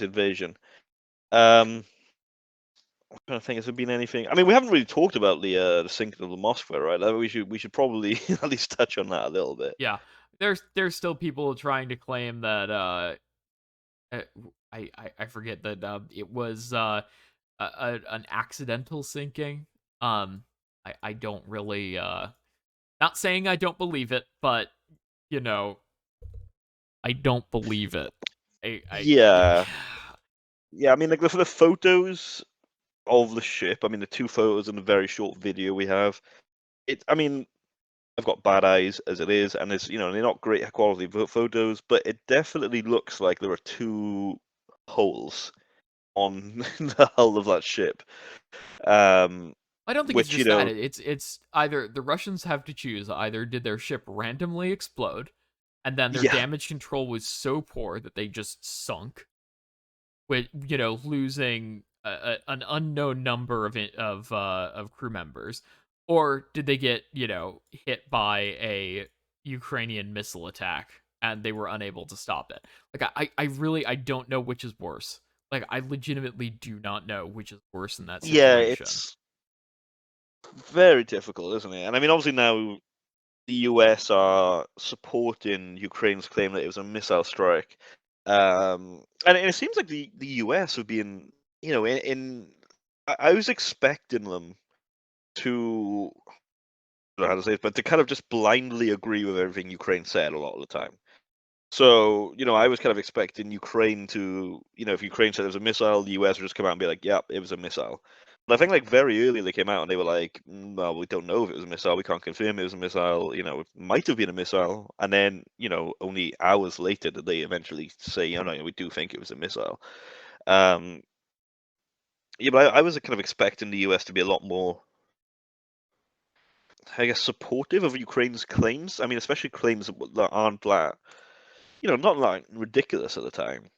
invasion. Um, I'm trying to think, has there been anything? I mean, we haven't really talked about the sinking of the Moskva, right? We should probably at least touch on that a little bit. Yeah. There's still people trying to claim that uh, I forget that it was an accidental sinking. I don't really not saying I don't believe it, but you know, I don't believe it. Yeah. Yeah, yeah. I mean, like the photos of the ship. I mean, the two photos and the very short video we have. I mean, I've got bad eyes as it is, and they're not great quality photos, but it definitely looks like there are two holes on the hull of that ship. Um, I don't think it's which just that. It's either the Russians have to choose, either did their ship randomly explode, and then their yeah, damage control was so poor that they just sunk, with losing an unknown number of crew members, or did they get hit by a Ukrainian missile attack and they were unable to stop it? Like I really I don't know which is worse. Like I legitimately do not know which is worse in that yeah, situation. it's very difficult, isn't it? And I mean, obviously now the US are supporting Ukraine's claim that it was a missile strike, and it seems like the US have been, I was expecting them to, I don't know how to say it, but to kind of just blindly agree with everything Ukraine said a lot of the time. So, I was kind of expecting Ukraine to, if Ukraine said it was a missile, the US would just come out and be like, "Yep, it was a missile." But I think like very early they came out and they were like, "Well, we don't know if it was a missile. We can't confirm it was a missile. It might have been a missile." And then, only hours later did they eventually say, "No, we do think it was a missile." Um, yeah, but I was kind of expecting the US to be a lot more, I guess, supportive of Ukraine's claims. I mean, especially claims that aren't like, not like ridiculous at the time.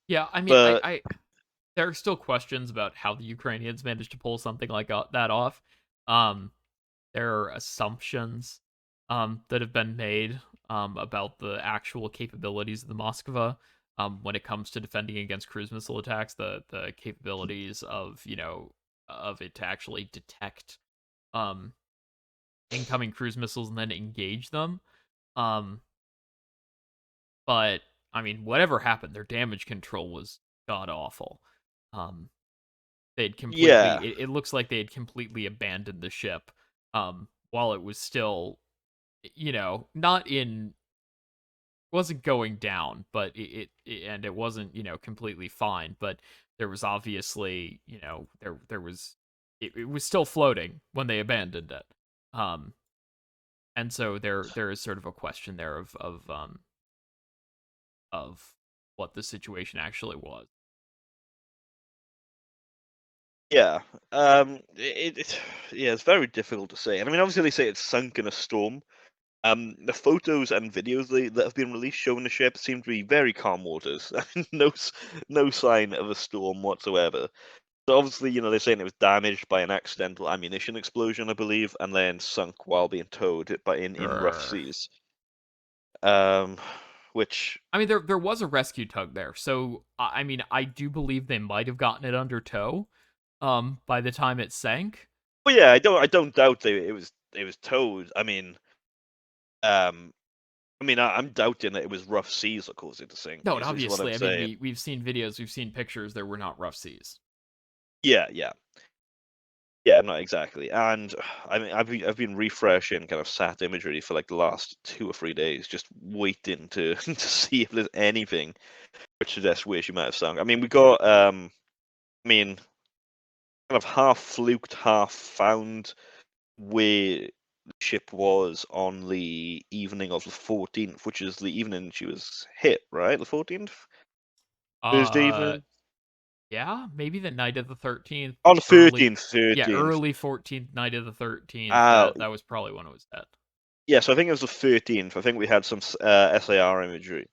Yeah, I mean, But there are still questions about how the Ukrainians managed to pull something like that off. Um, there are assumptions that have been made about the actual capabilities of the Moskva when it comes to defending against cruise missile attacks. The capabilities of of it to actually detect um, incoming cruise missiles and then engage them. Um, but I mean, whatever happened, their damage control was god awful. Um, they'd completely. Yeah, It looks like they had completely abandoned the ship while it was still, not in wasn't going down, but and it wasn't completely fine. But there was obviously there was it was still floating when they abandoned it. Um, and so there is sort of a question there of what the situation actually was. yeah. Yeah, it's very difficult to say. And I mean, obviously they say it's sunk in a storm. The photos and videos that have been released showing the ship seem to be very calm waters. No sign of a storm whatsoever. So obviously, they're saying it was damaged by an accidental ammunition explosion, I believe, and then sunk while being towed in rough Sure. seas. Um, which, I mean, there was a rescue tug there, so I mean, I do believe they might have gotten it under tow, by the time it sank. well, yeah, I don't doubt it was towed. Um, I'm doubting that it was rough seas that caused it to sink. No, and Is what I'm obviously, I mean, saying. we've seen videos, we've seen pictures. There were not rough seas. Yeah, yeah. Yeah, no, exactly. And I mean, I've been refreshing kind of sat imagery for like the last 2 or 3 days, just waiting to to see if there's anything which suggests where she might have sunk. I mean, we got kind of half fluked, half found where the ship was on the evening of the 14th, which is the evening she was hit, right? The 14th, Thursday Uh, evening. yeah, maybe the night of the 13th, On the early, 13th, yeah, 13th. early 14th, night of the 13th. Uh, That was probably when it was dead. yeah, so I think it was the 13th. I think we had some SAR imagery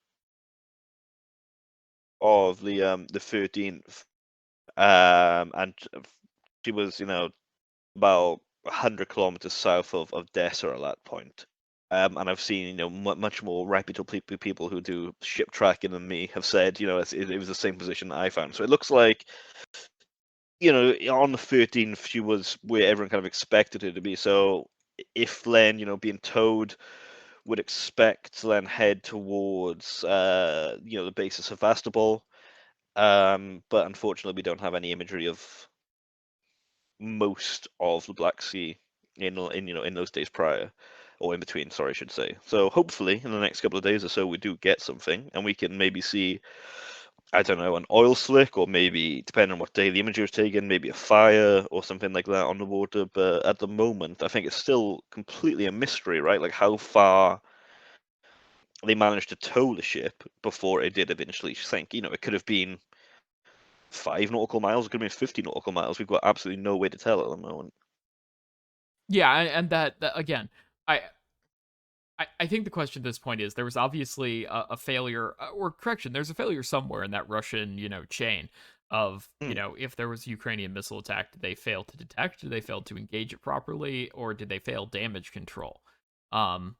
of the 13th, and she was about 100 kilometers south of Dessa at that point. And I've seen much more reputable people who do ship tracking than me have said it was the same position that I found. So it looks like on the 13th she was where everyone kind of expected her to be. So if Len being towed would expect to then head towards the base of Sevastopol. But unfortunately, we don't have any imagery of most of the Black Sea in those days prior, or in between. Sorry, I should say. So hopefully, in the next couple of days or so, we do get something, and we can maybe see, I don't know, an oil slick, or maybe depending on what day the imagery was taken, maybe a fire or something like that on the water. But at the moment, I think it's still completely a mystery, right? Like how far they managed to tow the ship before it did eventually sink. It could have been 5 nautical miles, it could have been 50 nautical miles. We've got absolutely no way to tell at the moment. Yeah, and that again, I I think the question at this point is there was obviously a failure, or correction, there's a failure somewhere in that Russian, chain of, Hmm. if there was a Ukrainian missile attack, did they fail to detect? Did they fail to engage it properly? Or did they fail damage control? Um,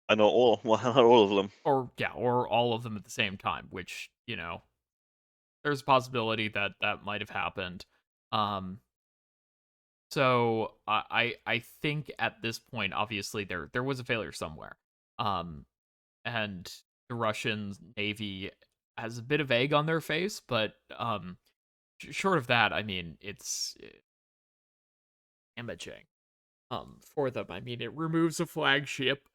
I know all, well, not all of them. or, yeah, or all of them at the same time, which, there's a possibility that that might have happened. Um, so I think at this point, obviously there was a failure somewhere. Um, and the Russian Navy has a bit of egg on their face, but short of that, I mean, it's damaging for them. I mean, it removes a flagship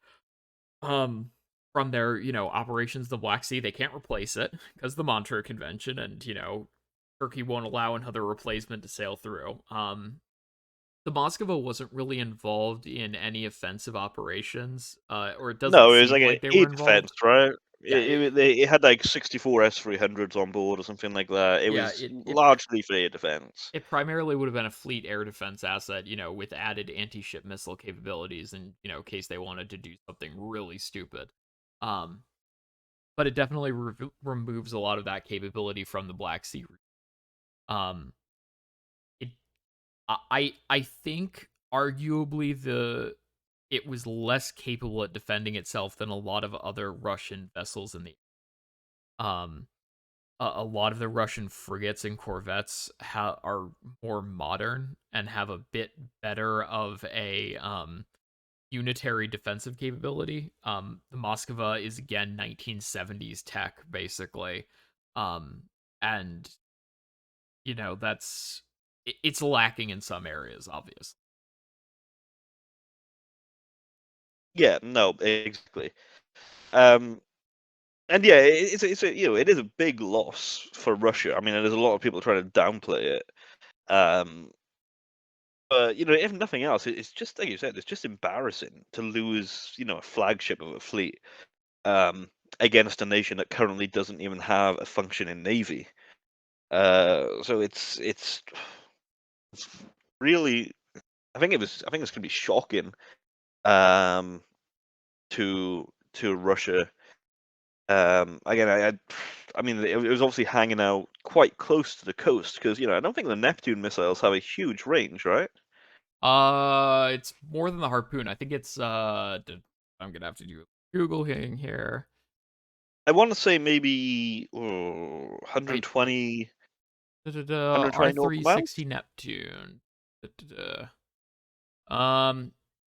um from their, operations in the Black Sea. They can't replace it because of the Montreux Convention, and Turkey won't allow another replacement to sail through. The Moskva wasn't really involved in any offensive operations, or it doesn't No, it was seem like an like they air were defense, involved. right? Yeah, It had like 64 S-300s on board or something like that. It yeah, was largely for air defense. it primarily would have been a fleet air defense asset, with added anti-ship missile capabilities in, case they wanted to do something really stupid. Um, but it definitely removes a lot of that capability from the Black Sea. Um, it, I think arguably it was less capable at defending itself than a lot of other Russian vessels in the um a lot of the Russian frigates and corvettes are more modern and have a bit better of a unitary defensive capability. The Moskva is again 1970s tech basically. Um and that's it's lacking in some areas obviously. Yeah, no, exactly. Um, and yeah, it is a big loss for Russia. I mean, there's a lot of people trying to downplay it. Um, but if nothing else, it's just like you said, it's just embarrassing to lose, a flagship of a fleet um, against a nation that currently doesn't even have a functioning navy. So it's really, I think it's going to be shocking um, to Russia. Again, I mean, it was obviously hanging out quite close to the coast because I don't think the Neptune missiles have a huge range, right? It's more than the harpoon. I think it's I'm gonna have to do Googling here. I want to say maybe I 120, nautical miles. R360 Neptune.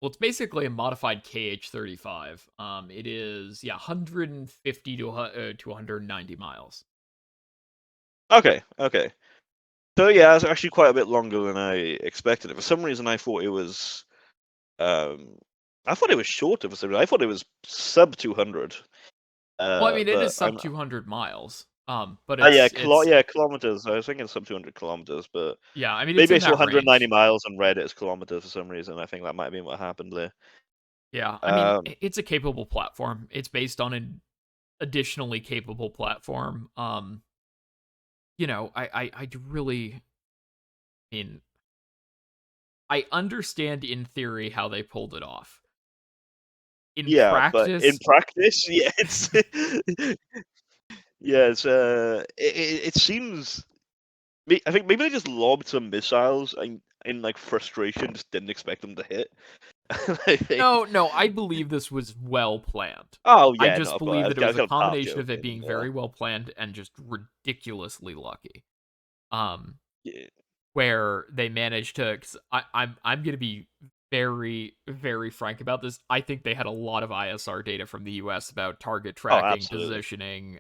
Well, it's basically a modified KH-35. It is 150 to 190 miles. Okay, okay. So yeah, it's actually quite a bit longer than I expected. For some reason, um, I thought it was shorter. For some reason, I thought it was sub 200. Well, I mean, it But is I'm sub 200 miles. But yeah, it's yeah, kilometers. I was thinking sub 200 kilometers, but yeah. I mean, it's maybe I in saw that 190 range. miles and read it as kilometers for some reason. I think that might have been what happened there. Yeah, I mean, Um, it's a capable platform. It's based on an additionally capable platform. I really mean, I understand in theory how they pulled it off. In yeah, but in practice, practice, yeah, it's yeah, it seems. I think maybe they just lobbed some missiles and in like frustration, just didn't expect them to hit. I think. no, I believe this was well planned. Oh I yeah, just no, but believe that it I was was a kind of half combination of it joking. being Yeah, very well planned and just ridiculously lucky. Um, yeah. where they managed to. 'Cause I'm gonna be very very frank about this. I think they had a lot of ISR data from the U.S. about target Oh, tracking, absolutely. positioning.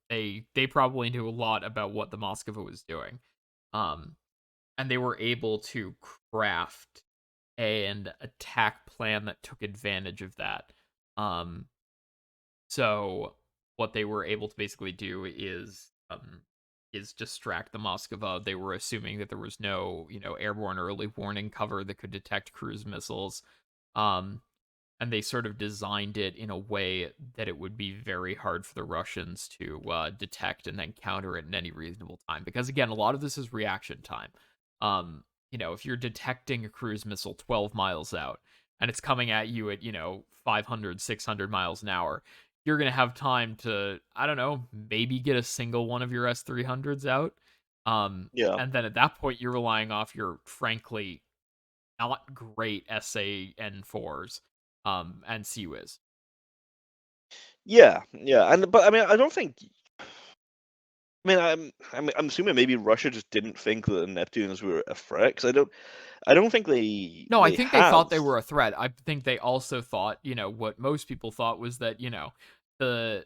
They probably knew a lot about what the Moskva was doing. Um, and they were able to craft an attack plan that took advantage of that. Um, so what they were able to basically do is distract the Moskva. They were assuming that there was no, airborne early warning cover that could detect cruise missiles. Um, and they sort of designed it in a way that it would be very hard for the Russians to detect and then counter it in any reasonable time. Because again, a lot of this is reaction time. If you're detecting a cruise missile 12 miles out and it's coming at you at 500, 600 miles an hour, you're gonna have time to, I don't know, maybe get a single one of your S-300s out. Yeah. And then at that point, you're relying off your frankly not great SAN4s and CWIS. Yeah, yeah, but I mean, I don't think. I mean, I'm assuming maybe Russia just didn't think that the Neptunes were a threat because I don't think No, I they think they have. thought they were a threat. I think they also thought, what most people thought was that, the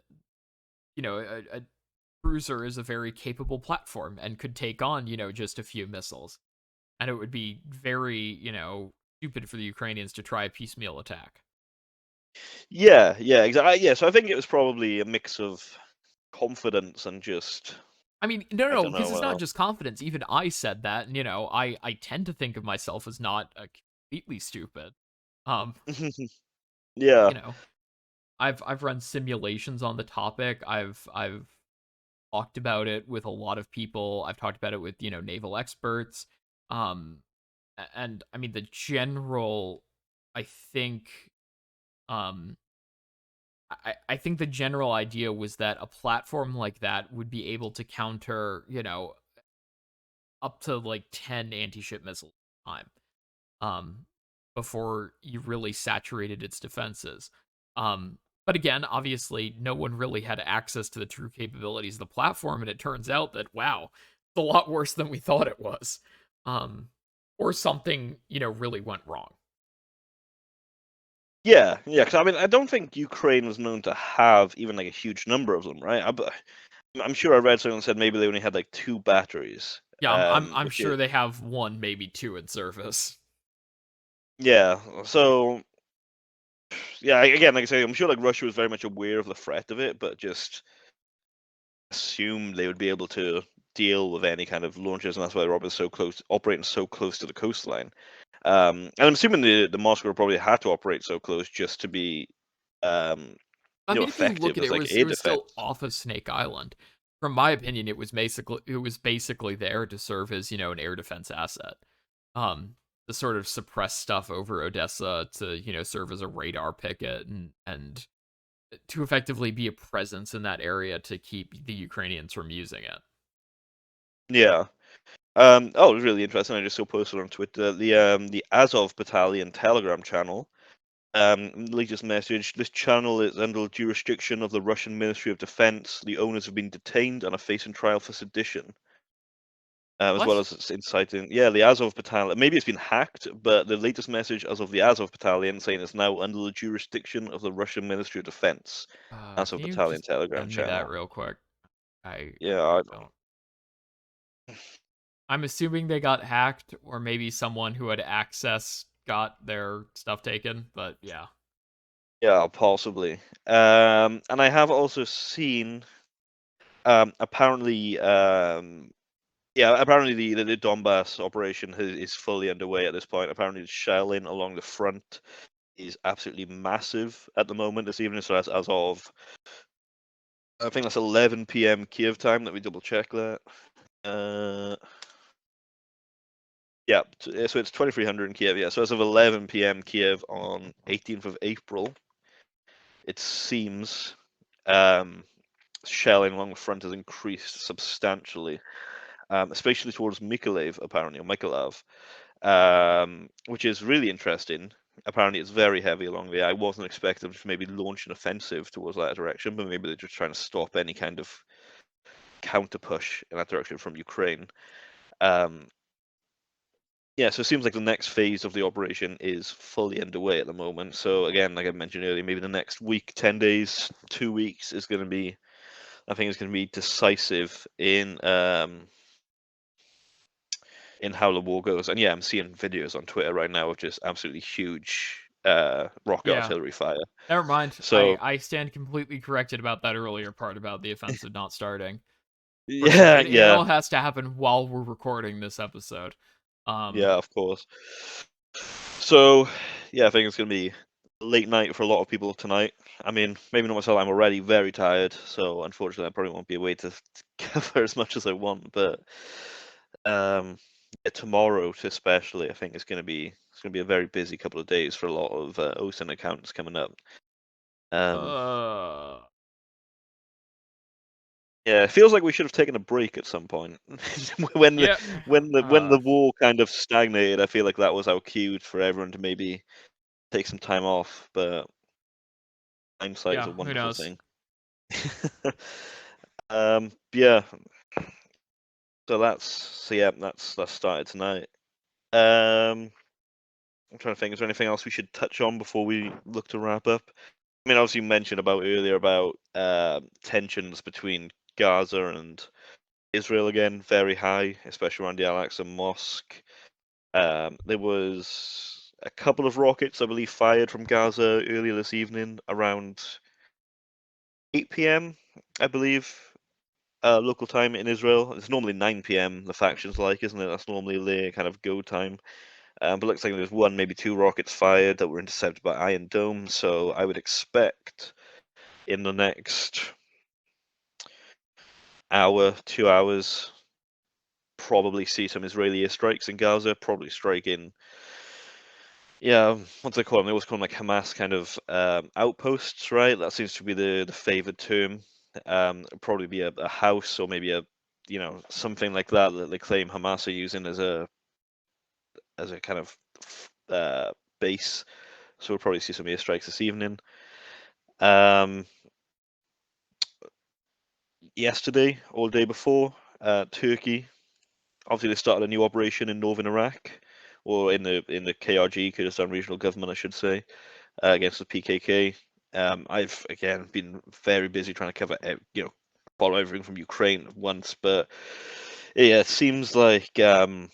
a cruiser is a very capable platform and could take on, just a few missiles. And it would be very, stupid for the Ukrainians to try a piecemeal attack. Yeah, yeah, exactly. Yeah, so I think it was probably a mix of confidence and just I mean, no, I no, don't know because it's what not else. just confidence. Even I said that, and I tend to think of myself as not completely stupid. Um, Yeah, you know, I've run simulations on the topic. I've talked about it with a lot of people. I've talked about it with naval experts. Um, and I mean the general. I think um I think the general idea was that a platform like that would be able to counter up to like 10 anti-ship missiles at a time. Um, before you really saturated its defenses. But again, obviously, no one really had access to the true capabilities of the platform, and it turns out that wow, it's a lot worse than we thought it was. Um, or something, really went wrong. Yeah, yeah. Because I mean, I don't think Ukraine was known to have even like a huge number of them, right? I'm sure I read something that said maybe they only had like 2 batteries, Yeah, I'm which is sure they have one, maybe two in service. yeah. So yeah, again, like I say, I'm sure like Russia was very much aware of the threat of it, but just assumed they would be able to deal with any kind of launches, and that's why they're operating so close to the coastline. And I'm assuming the Moscow probably had to operate so close just to be, um, I mean, if you look effective at it, as it like was it air was defense. still off of Snake Island. From my opinion, it was basically there to serve as an air defense asset. Um, to sort of suppress stuff over Odessa, to serve as a radar picket, and to effectively be a presence in that area to keep the Ukrainians from using it. Yeah. Oh, it was really interesting. I just saw posted on Twitter the Azov Battalion Telegram channel. Latest message: this channel is under jurisdiction of the Russian Ministry of Defense. The owners have been detained and are facing trial for sedition. As well What? as it's inciting, yeah, the Azov Battalion. Maybe it's been hacked, but the latest message as of the Azov Battalion saying it's now under the jurisdiction of the Russian Ministry of Defense. Azov Can you Battalion just Telegram send me that channel. real quick? I Yeah, really don't. I'm assuming they got hacked, or maybe someone who had access got their stuff taken. But yeah. yeah, possibly. And I have also seen, apparently, yeah, apparently the Donbass operation is fully underway at this point. Apparently, the shelling along the front is absolutely massive at the moment this evening. So as of I think that's 11 p.m. Kiev time. Let me double check that. Uh, yeah, so it's 2300 in Kiev. Yeah, so as of 11 p.m. Kiev on 18th of April, it seems um, shelling along the front has increased substantially, especially towards Mykolaiv, apparently, or Mykolaiv, which is really interesting. Apparently, it's very heavy along there. I wasn't expecting to maybe launch an offensive towards that direction, but maybe they're just trying to stop any kind of counter push in that direction from Ukraine. Um, yeah, so it seems like the next phase of the operation is fully underway at the moment. So again, like I mentioned earlier, maybe the next week, 10 days, 2 weeks is going to be, I think, it's going to be decisive in how the war goes. And yeah, I'm seeing videos on Twitter right now of just absolutely huge rocket Yeah. artillery fire. Never mind. So I stand completely corrected about that earlier part about the offensive not starting. Of course, yeah, it yeah, all has to happen while we're recording this episode. yeah, of course. So yeah, I think it's going to be late night for a lot of people tonight. I mean, maybe not myself. I'm already very tired, so unfortunately, I probably won't be able to cover as much as I want. But yeah, tomorrow, especially, I think it's going to be a very busy couple of days for a lot of Osint accounts coming up. Um, uh, yeah, it feels like we should have taken a break at some point when the yeah. when the war kind of stagnated. I feel like that was our cue for everyone to maybe take some time off. But hindsight is Yeah. a Who wonderful knows? thing. Yeah. That's started tonight. Um, I'm trying to think. Is there anything else we should touch on before we look to wrap up? I mean, obviously, you mentioned about earlier about tensions between Gaza and Israel again, very high, especially around the Al-Aqsa Mosque. There was a couple of rockets, I believe, fired from Gaza earlier this evening around 8 p.m. I believe, local time in Israel. It's normally 9 p.m. The factions like, isn't it? That's normally their kind of go time. But looks like there's one, maybe two rockets fired that were intercepted by Iron Dome. So I would expect in the next hour, 2 hours, probably see some Israeli airstrikes in Gaza. Probably striking, yeah, what's they call them? They always call them like Hamas kind of outposts, right? That seems to be the favored term. It'd probably be a house or maybe something like that that they claim Hamas are using as a kind of base, so we'll probably see some airstrikes this evening. Yesterday, all day before, Turkey, obviously they started a new operation in northern Iraq, or in the KRG, Kurdistan Regional Government, I should say, against the PKK. I've again been very busy trying to cover, follow everything from Ukraine at once, but yeah, it seems like I'm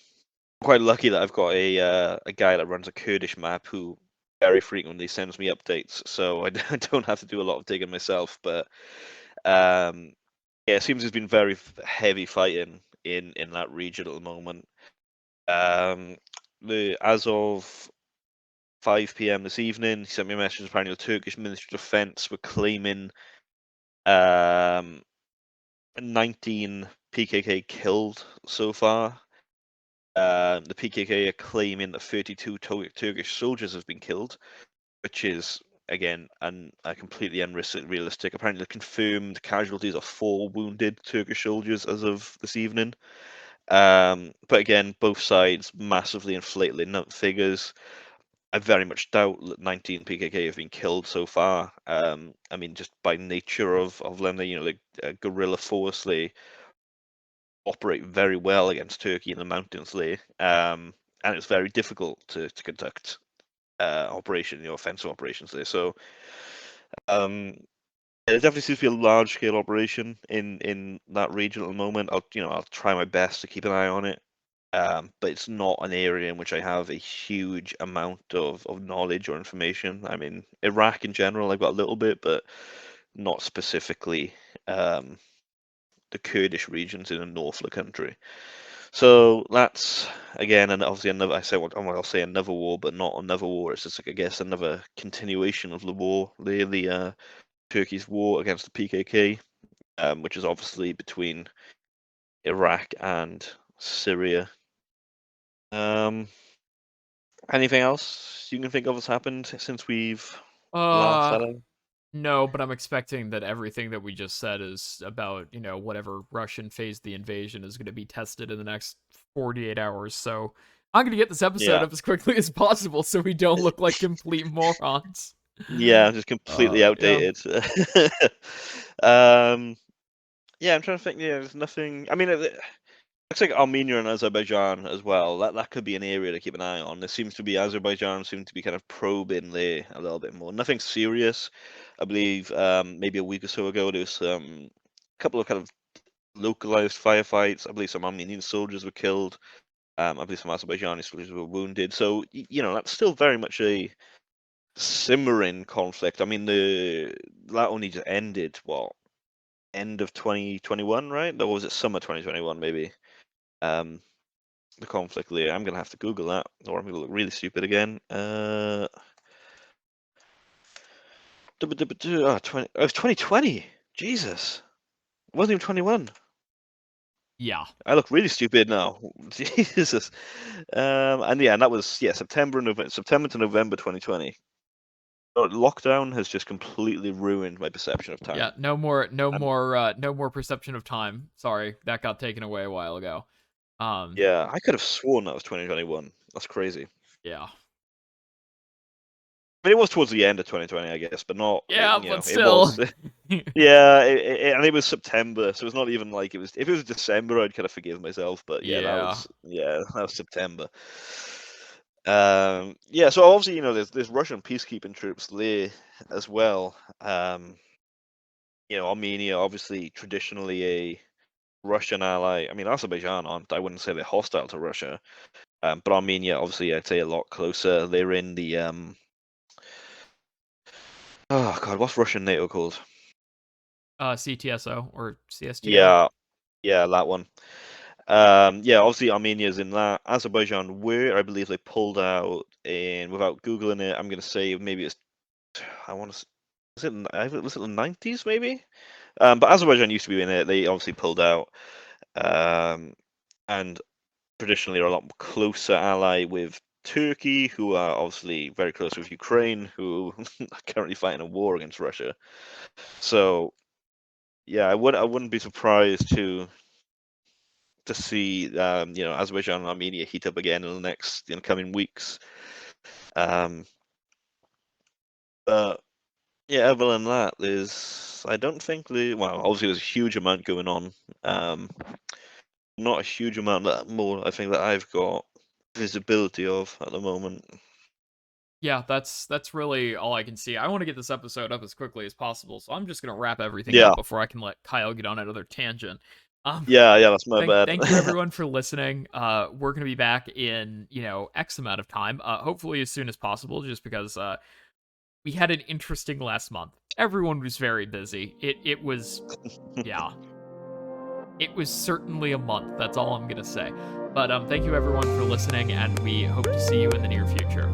quite lucky that I've got a guy that runs a Kurdish map who very frequently sends me updates, so I don't have to do a lot of digging myself. But yeah, it seems there's been very heavy fighting in that region at the moment. As of 5 p.m. this evening, he sent me a message. Apparently, the Turkish Ministry of Defense were claiming 19 PKK killed so far. The PKK are claiming that 32 Turkish soldiers have been killed, which is again completely unrealistic. Apparently, the confirmed casualties are 4 wounded Turkish soldiers as of this evening. But again, both sides massively inflated their figures. I very much doubt that 19 PKK have been killed so far. I mean, just by nature of them, the guerrilla force, they operate very well against Turkey in the mountains there, and it's very difficult to conduct offensive operations there. So, it definitely seems to be a large scale operation in that region at the moment. I'll try my best to keep an eye on it. But it's not an area in which I have a huge amount of knowledge or information. I mean, Iraq in general, I've got a little bit, but not specifically the Kurdish regions in the north of the country. So that's again, and obviously another. I'll say another war, but not another war. It's just like, I guess, another continuation of the war, the Turkey's war against the PKK, which is obviously between Iraq and Syria. Anything else you can think of has happened since we've last Uh, had a... no, but I'm expecting that everything that we just said is about, whatever Russian phase the invasion is going to be tested in the next 48 hours. So I'm going to get this episode Yeah, up as quickly as possible so we don't look like complete morons. yeah, just completely Yeah. outdated. um, yeah, I'm trying to think. Yeah, there's nothing. I mean, it looks like Armenia and Azerbaijan as well. That could be an area to keep an eye on. There seems to be Azerbaijan seem to be kind of probing there a little bit more. Nothing serious. I believe maybe a week or so ago there was a couple of kind of localized firefights. I believe some Armenian soldiers were killed. I believe some Azerbaijani soldiers were wounded. So that's still very much a simmering conflict. I mean, that only just ended end of 2021, right? Or was it summer 2021 maybe? The conflict there. I'm gonna have to Google that, or I'm gonna look really stupid again. 2020. Jesus, it wasn't even 21. Yeah. I look really stupid now. Jesus. And that was September to November 2020. Lockdown has just completely ruined my perception of Yeah, time. I'm no more perception of time. Sorry, that got taken away a while ago. Um, Yeah, I could have sworn that was 2021. That's crazy. yeah. I mean, it was towards the end of 2020, I guess, but not. Yeah, but It still. was. Yeah, and it was September, so it's not even like it was. If it was December, I'd kind of forgive myself. But Yeah. that was September. Yeah, so obviously, there's Russian peacekeeping troops there as well. Armenia, obviously, traditionally a Russian ally. I mean, Azerbaijan aren't. I wouldn't say they're hostile to Russia. But Armenia, obviously, I'd say a lot closer. They're in the oh God, what's Russian NATO called? CTSO or CSTO. Yeah, yeah, that one. Yeah, obviously Armenia's in that. Azerbaijan were, I believe they pulled out in, without Googling it, I'm gonna say maybe it's, I want to, was it the 90s maybe? But Azerbaijan used to be in it. They obviously pulled out, and traditionally are a lot closer ally with Turkey, who are obviously very close with Ukraine, who are currently fighting a war against Russia. So yeah, I wouldn't be surprised to see Azerbaijan and Armenia heat up again in the next coming weeks. Um, but yeah, other than that, I don't think well, obviously there's a huge amount going on. Not a huge amount that more I think that I've got visibility of at the moment. Yeah, that's really all I can see. I want to get this episode up as quickly as possible, so I'm just gonna wrap everything Yeah, up before I can let Kyle get on another tangent. Um, yeah, that's my thank bad. thank you everyone for listening. We're gonna be back in X amount of time. Hopefully as soon as possible, just because we had an interesting last month. Everyone was very busy. It was yeah, it was certainly a month. That's all I'm gonna say. But thank you everyone for listening, and we hope to see you in the near future.